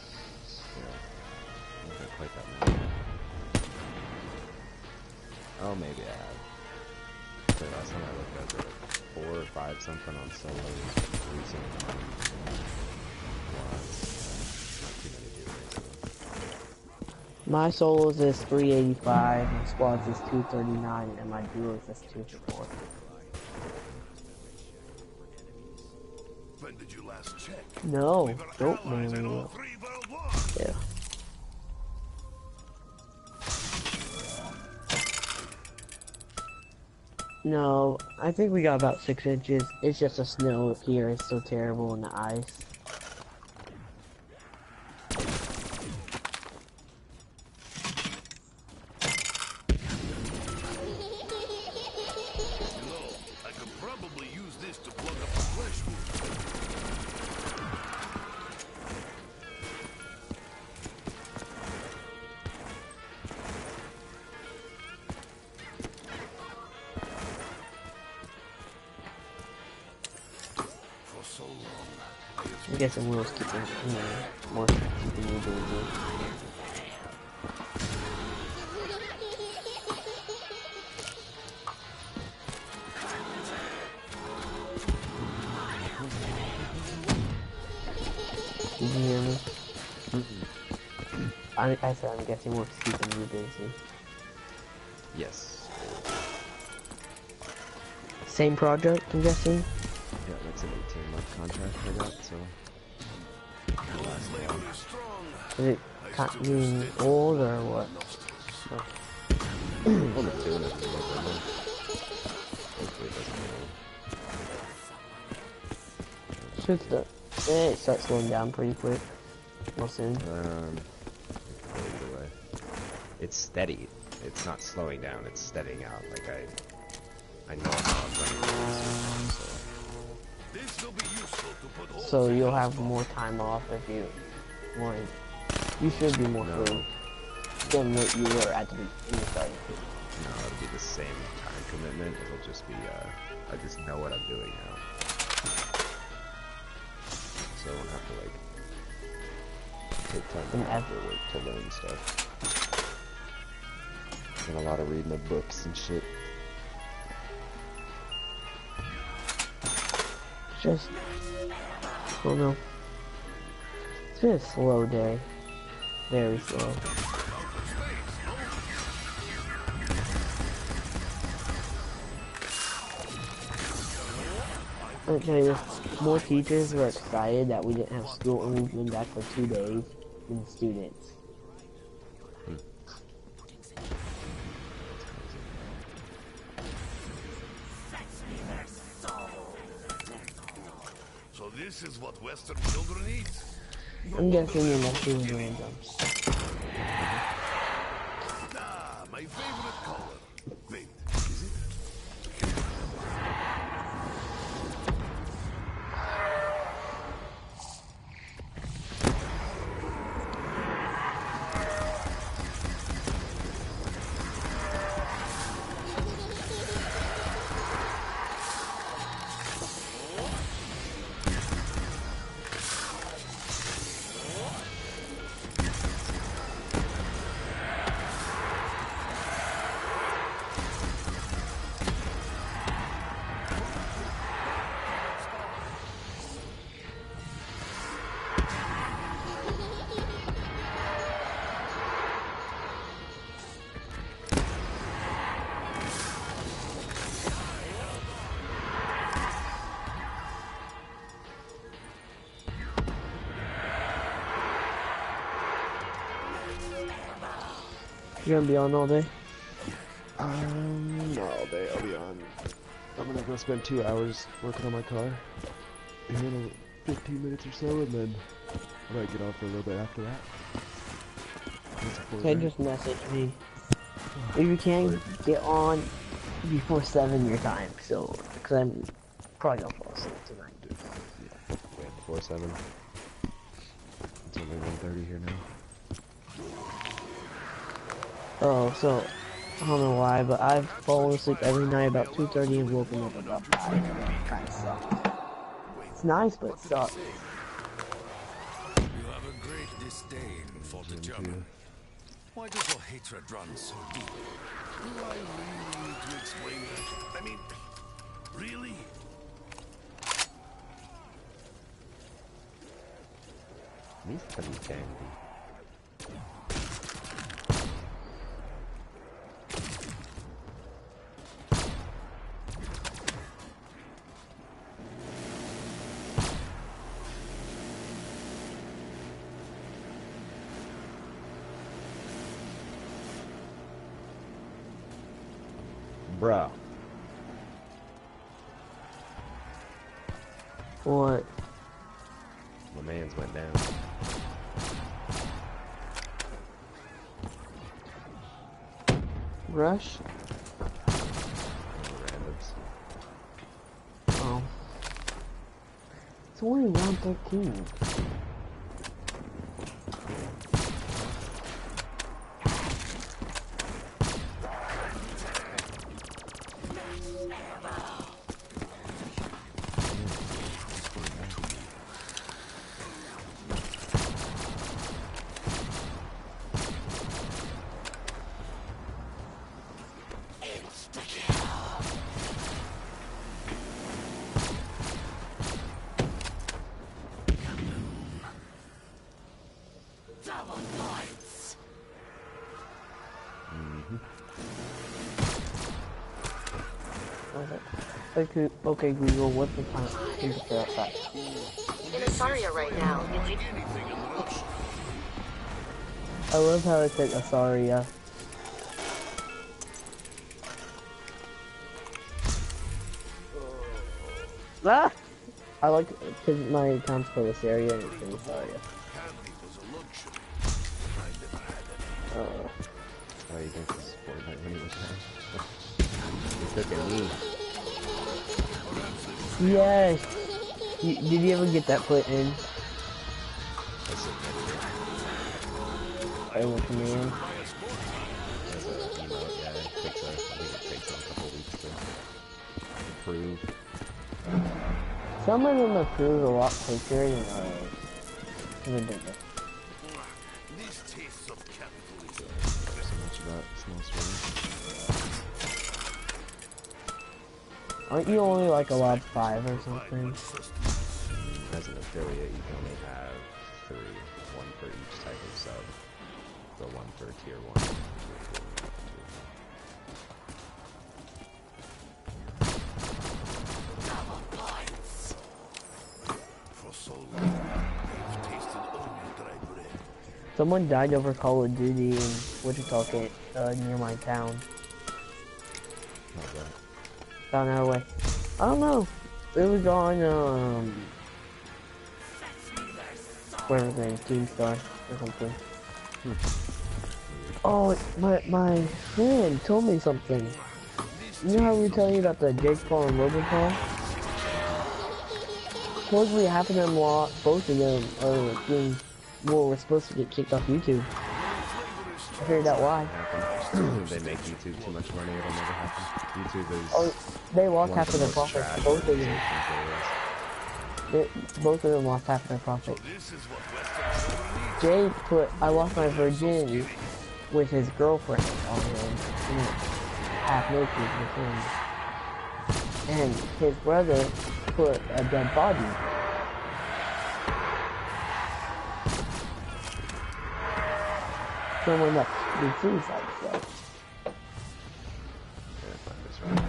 I haven't played that many. Oh, maybe I have. So last time I looked at it, 4 or 5 something on solo recently. Not too many duos. My solos is 385, my squads is 239, and my duos is 204. When did you last check? No, don't man. Yeah. No, I think we got about 6 inches. It's just the snow here is so terrible and the ice. I could probably use this to plug up a flesh wound. For so long, I'm guessing Will's keeping, more keeping me busy. Did you hear me? I said I'm guessing Will's keeping you busy. Yes. Same project, I'm guessing? Yeah, that's an 18-month contract I got, so... Is it being old or what? I'm only doing it in November. Hopefully it doesn't Should start. It starts slowing down pretty quick. Well, soon. either way. It's steady. It's not slowing down, it's steadying out. Like, I know how I'm running this, So you'll have more time off if you want. You should be more free than what you were at the starting. No, it'll be the same time commitment. It'll just be, I just know what I'm doing now. So I won't have to, like, take time after work to learn stuff. And a lot of reading of books and shit. Just, I don't know. It's been a slow day. Very slow. Okay, more teachers were excited that we didn't have school and we've been back for 2 days than students. So this is what Western children eat? I'm guessing you're not doing random. Ah, my favorite color. Wait, is it? You're gonna be on all day? Not all day. I'll be on. I'm gonna go spend 2 hours working on my car in 15 minutes or so, and then I might get off for a little bit after that. Okay, just message me. If you can, get on before 7 your time, so, because I'm probably gonna fall asleep tonight. Yeah, before 7. It's only 1:30 here now. Oh, So, I don't know why, but I've fallen asleep every night about 2:30 and woken up about 5. It kind of sucks. It's nice, but it sucks. You have a great disdain for the German. Why does your hatred run so deep? Do I really need to explain that? I mean, really? Mister Candy. Bruh. What? My man's went down. Rush? Randoms. Oh. It's only round 13. Okay, Google, what's the time to get outside? In Asaria right now. I love how it said Asaria. Ah! I like because my account's called Asaria and it's in Asaria. Oh, you think this is Fortnite when he was down? He took a knee. Yes! Did you ever get that put in? I submitted it. I went to man. As a emote, yeah, it takes I think it takes a couple weeks to approve. Some of them approve a lot quicker than others. Ridiculous. This tastes of capitalism. So much about small streaming. Aren't you only like allowed 5 or something? As an affiliate, you can only have 3. 1 for each type of sub. So 1 for tier 1. For so long, I've tasted only dry bread. Someone died over Call of Duty in Wichita, near my town. How's that? Down that way. I don't know. It was on, whatever his name, Keemstar or something. Oh, my friend told me something. You know how we were telling you about the Jake Paul and Logan Paul? Supposedly half of them, both of them are being, were supposed to get kicked off YouTube. I figured out why. They make YouTube too much money, it'll never happen. YouTube is They lost one half of their most profits. trash Both of them. organizations there Both of them lost half of their profit. This is what Western Jay put I lost my virginity with his girlfriend on him. Half naked with him. And his brother put a dead body. Someone that did suicide, so. Yeah, fuck this right.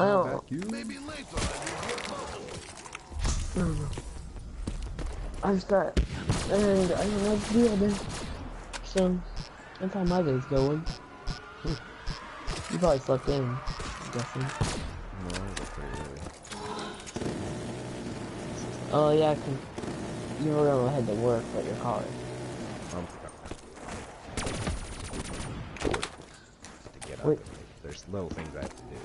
Well, vacuum. Maybe later I will get multiple. I don't know. I've got, and I don't know what to do with it. So, that's how my day's going. You probably slept in, I'm guessing. No, I was up pretty early. Oh yeah, 'cause you were gonna head to work, but your car. To get up. Wait. There's little things I have to do.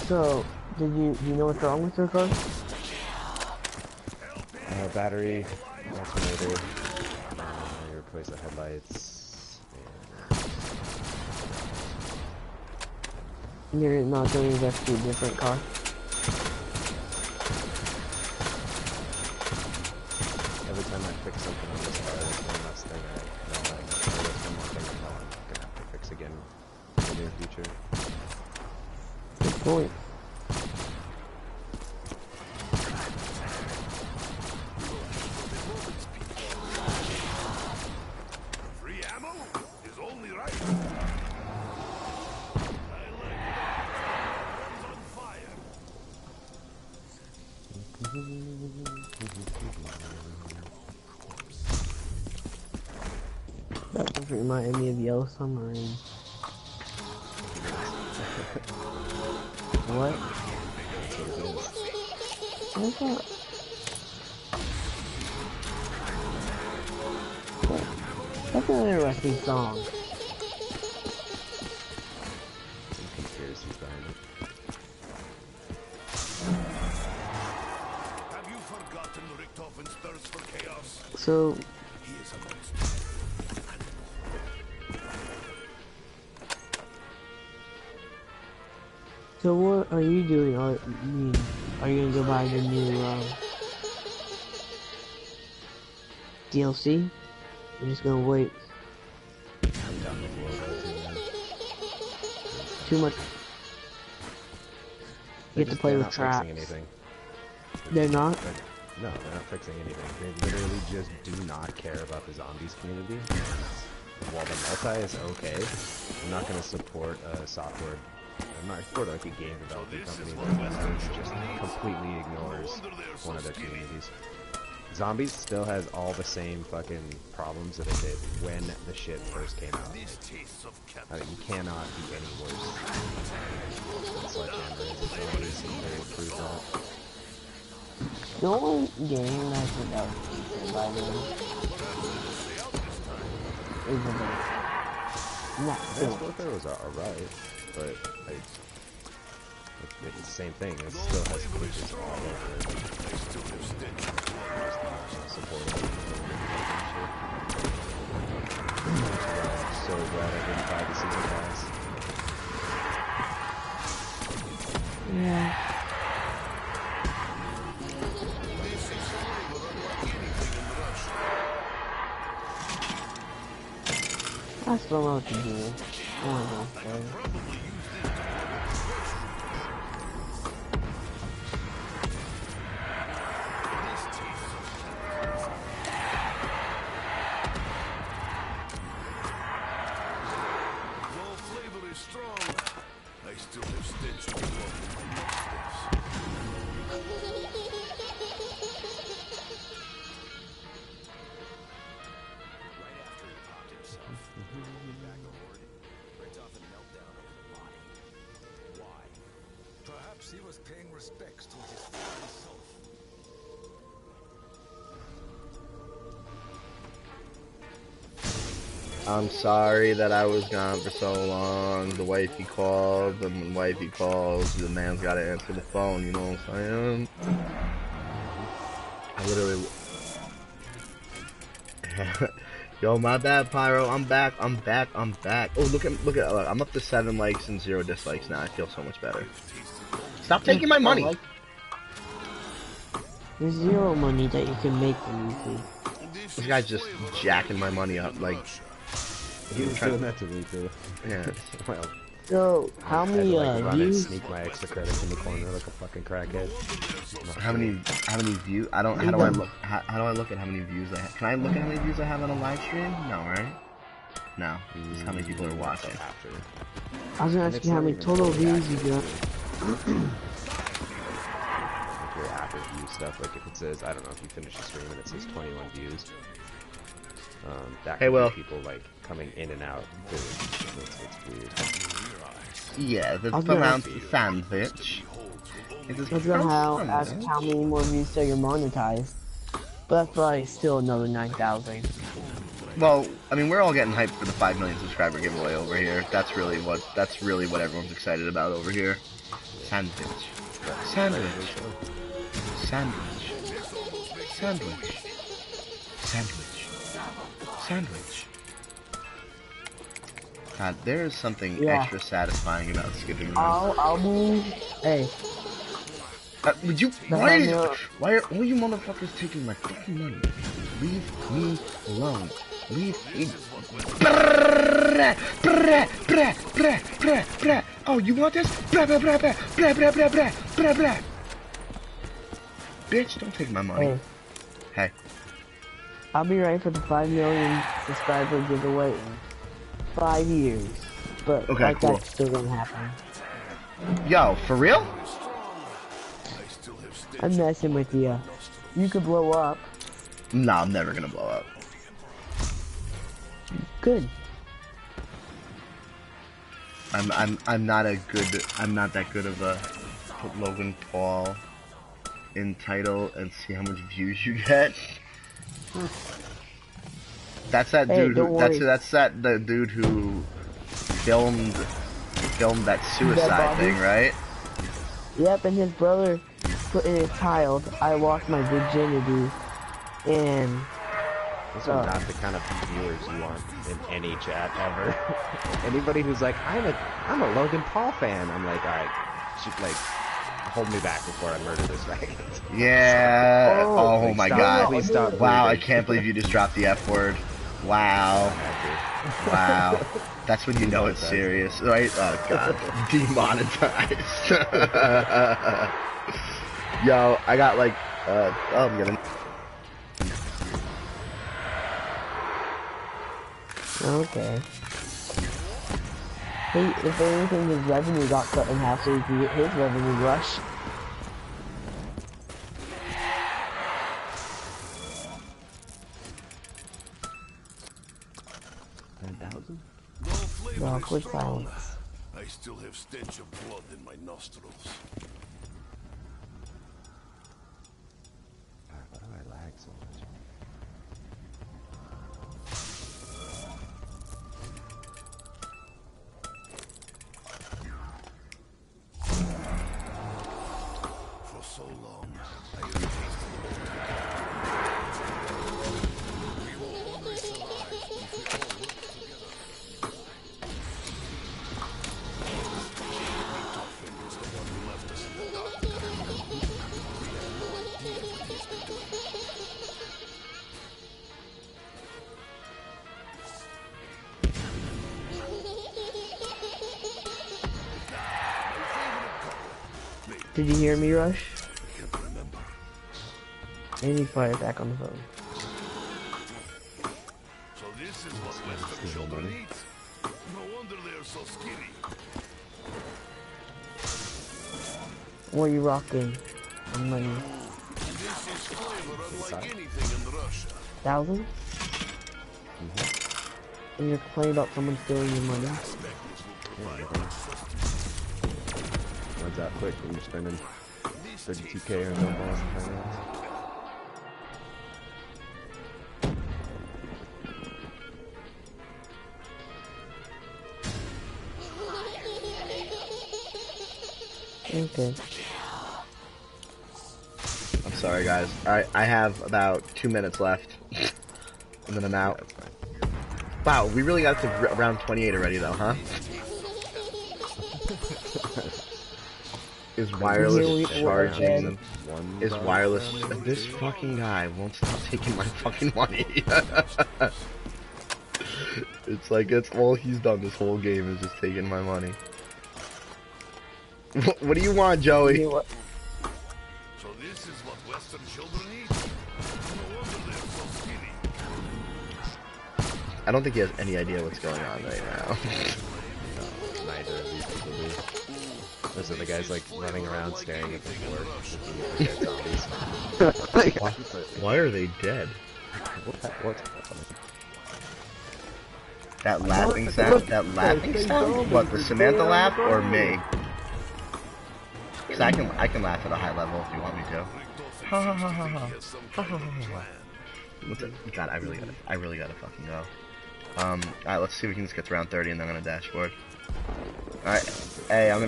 So, do you know what's wrong with your car? Battery, alternator, I replace the headlights, and You're not going to invest in a different car? every time I fix something on this car, there's one less thing I know, there's one more thing I know I'm gonna have to fix again in the near future. Good point. Free ammo is only right. I like it. On fire. That just reminded me of Yellow Submarine. What? I thought... That's an interesting song. Some conspiracies behind it. Have you forgotten Richtofen's thirst for chaos? So, He is a monster. so what are you doing? Are you gonna go buy the new DLC? You're just gonna wait. I'm done with World War II, man. Too much. You get to play They're with not traps. fixing anything. They're not? No, they're not fixing anything. They literally just do not care about the zombies community. While the multi is okay, I'm not going to support a software. I'm not support like a game development company that just completely ignores one of their communities. Zombies still has all the same fucking problems that it did when the shit first came out. This tastes of cat. I mean, you cannot be any worse than Sledgehammer is. It's always clearly proved that. The only game I think I was decent by the way is a bit. Not Advanced good. Warfare was alright, but it's the same thing. It still has glitches all over it. Supporting I'm so glad I didn't buy the season pass. Yeah. I still know what to do. I wanna go play. Though flavor is strong, I still have stench to walk upstairs. Right after he popped himself, back aboard, Richthofen knelt down over the body. Why? Perhaps he was paying respects to his fallen self. I'm sorry that I was gone for so long. The wifey called, and the wifey calls, the man's gotta answer the phone, you know what I'm saying? I literally... Yo, my bad, Pyro. I'm back. Oh, look, I'm up to 7 likes and 0 dislikes now. I feel so much better. Stop taking my money! There's zero money that you can make from YouTube. This guy's just jacking my money up, like... He was doing that to me too. Yeah. Well, So, how I had many to like run and views? sneak my extra credits in the corner like a fucking crackhead. How many views? How do I look at how many views I have? Can I look at how many views I have on a live stream? No, right? No, this is how many people are watching. After. I was gonna ask you how many total views you got. Like your after view stuff, like if it says, I don't know, if you finish the stream and it says 21 views, that Hey, can Will. be people like coming in and out. It's weird. Yeah, the was gonna pronounced ask- sandwich. It is I was gonna ask pronounced how many more views till you're monetized. But that's probably still another 9,000. Well, I mean, we're all getting hyped for the 5 million subscriber giveaway over here. That's really what everyone's excited about over here. Sandwich. Sandwich. Sandwich. Sandwich. Sandwich. Sandwich. God, there is something Yeah. extra satisfying about skipping runs. I'll be, hey, Would you? The Why hell are all you motherfuckers taking my fucking money? Leave me alone. Leave me. Brrrr, brrrr, brrrr, brrrr, brrrr, brrrr. Oh, you want this? Brrrr, brrrr, brrrr, brrrr, brrrr, brrrr, brrrr, brrrr, brrrr. Bitch, don't take my money. hey, Hey, I'll be ready for the 5 million subscriber giveaway in 5 years. But Okay, like cool. that's still gonna happen. yo, for real? I'm messing with you. You could blow up. No, I'm never gonna blow up. Good. I'm not that good of a put Logan Paul in title and see how much views you get. That's that Hey, dude don't who worry. that's the dude who filmed that suicide body? thing, right? Yep, and his brother put in his child, I lost my virginity, and Those are not the kind of viewers you want in any chat ever. Anybody who's like, I'm a Logan Paul fan. I'm like, alright, like, hold me back before I murder this faggot. Yeah. Oh, Oh my stop, god. please stop Wow, I breathing. can't believe you just dropped the F word. Wow. Wow. That's when you know it's serious, right? Oh god. Demonetized. Yo, I got like I'm gonna okay. Hey, if anything, his revenue got cut in half so he could get his revenue rush. Well, quick silence. I still have stench of blood in my nostrils. Why do I lag so much? For so long, I have tasted we will only survive if we all work together. Toughen is the one who left us in the dark. We have no idea what he's been doing. Did you hear me, Rush? I can't remember. And he fired back on the phone. So this is what Western children eat. No wonder they're so skinny. What are you rocking? I'm money. This is flavor unlike anything in Russia. 1,000? And you're complaining about someone stealing your money? Runs out quick when you're spending 32K or no balls and finance. Okay. I'm sorry guys. I have about 2 minutes left. And then I'm out. That's fine. Wow, we really got to round 28 already though, huh? Is wireless charging? Is wireless? This fucking guy won't stop taking my fucking money. It's like it's all he's done this whole game is just taking my money. What do you want, Joey? You know what? So this is what Western children eat. No wonder they're so skinny. I don't think he has any idea what's going on right now. No, neither of these people do. Those are the guys like running around staring at the floor, looking at dead zombies. Like, Why are they dead? What? That laughing sound? That laughing sound? What, the Samantha laugh or me? Cause I can laugh at a high level if you want me to. Ha ha ha ha ha. Ha ha ha ha. What's it? God, I really gotta fucking go. Alright, let's see if we can just get to round 30 and then I'm gonna dashboard. Alright, hey, I'm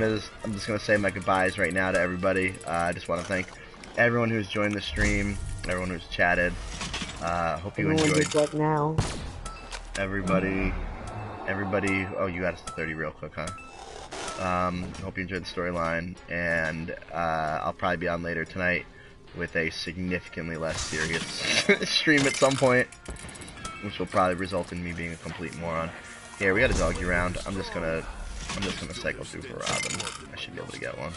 just gonna say my goodbyes right now to everybody. I just want to thank everyone who's joined the stream, everyone who's chatted. Hope you enjoyed. Like now. Everybody. Oh, you got us to 30 real quick, huh? Hope you enjoyed the storyline, and I'll probably be on later tonight with a significantly less serious stream at some point, which will probably result in me being a complete moron. Here, we got a doggy round. I'm just gonna cycle through for Robin. I should be able to get one.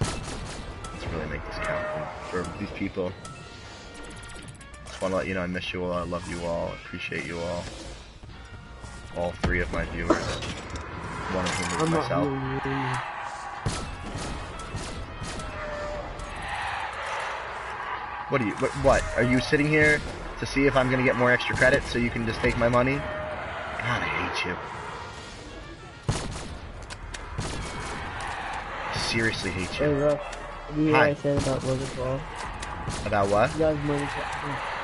Let's really make this count for these people. Just want to let you know I miss you all, I love you all, appreciate you all. All 3 of my viewers. One of whom is myself. What? Are you sitting here to see if I'm gonna get more extra credit so you can just take my money? God, I hate you. I seriously hate you. Hey, Ruff, you hear what Hi. I said about Logan Paul? About what? He got his money cut.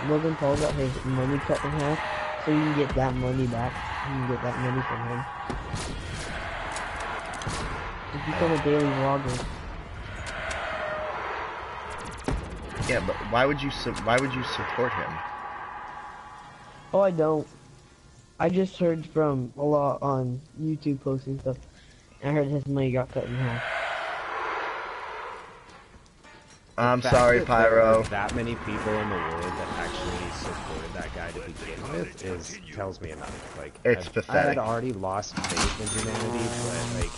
Logan Paul got his money cut in half, so you can get that money back. You can get that money from him. Just become a daily vlogger. Yeah, but why would you support him? Oh, I don't. I just heard from a lot on YouTube posting stuff. I heard his money got cut in half. I'm The fact sorry, that there Pyro. are that many people in the world that actually supported that guy to begin with tells me enough. Like, It's I pathetic. had already lost faith in humanity, but like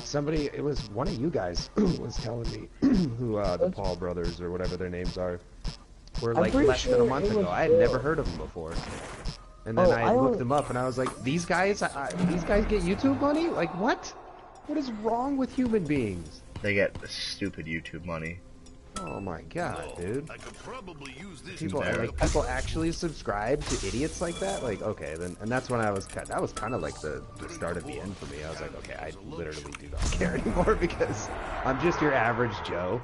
somebody, it was one of you guys was telling me who the Paul brothers or whatever their names are were I'm like pretty less than a sure month it was ago. I had Will. never heard of them before. And then I looked them up and I was like, these guys get YouTube money? Like what? What is wrong with human beings? They get stupid YouTube money. Oh my god, dude. I could probably use this. People actually subscribe to idiots like that? Like, okay, then, and that's when that was kind of like the start of the end for me. I was like, okay, I literally do not care anymore because I'm just your average Joe.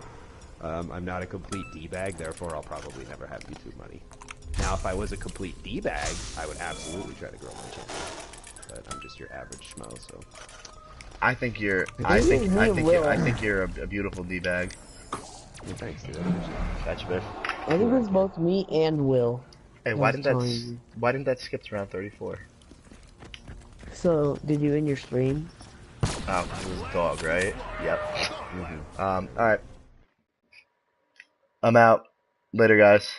I'm not a complete D-bag, therefore I'll probably never have YouTube money. Now, if I was a complete D-bag, I would absolutely try to grow my channel. But I'm just your average schmo, so. I think you're a beautiful D-bag. Well, thanks, dude. I appreciate it. Gotcha, babe. I think it's both me and Will. Hey, why didn't that skip to round 34? So, did you end your stream? Oh, 'cause it was a dog, right? Yep. Alright. I'm out. Later, guys.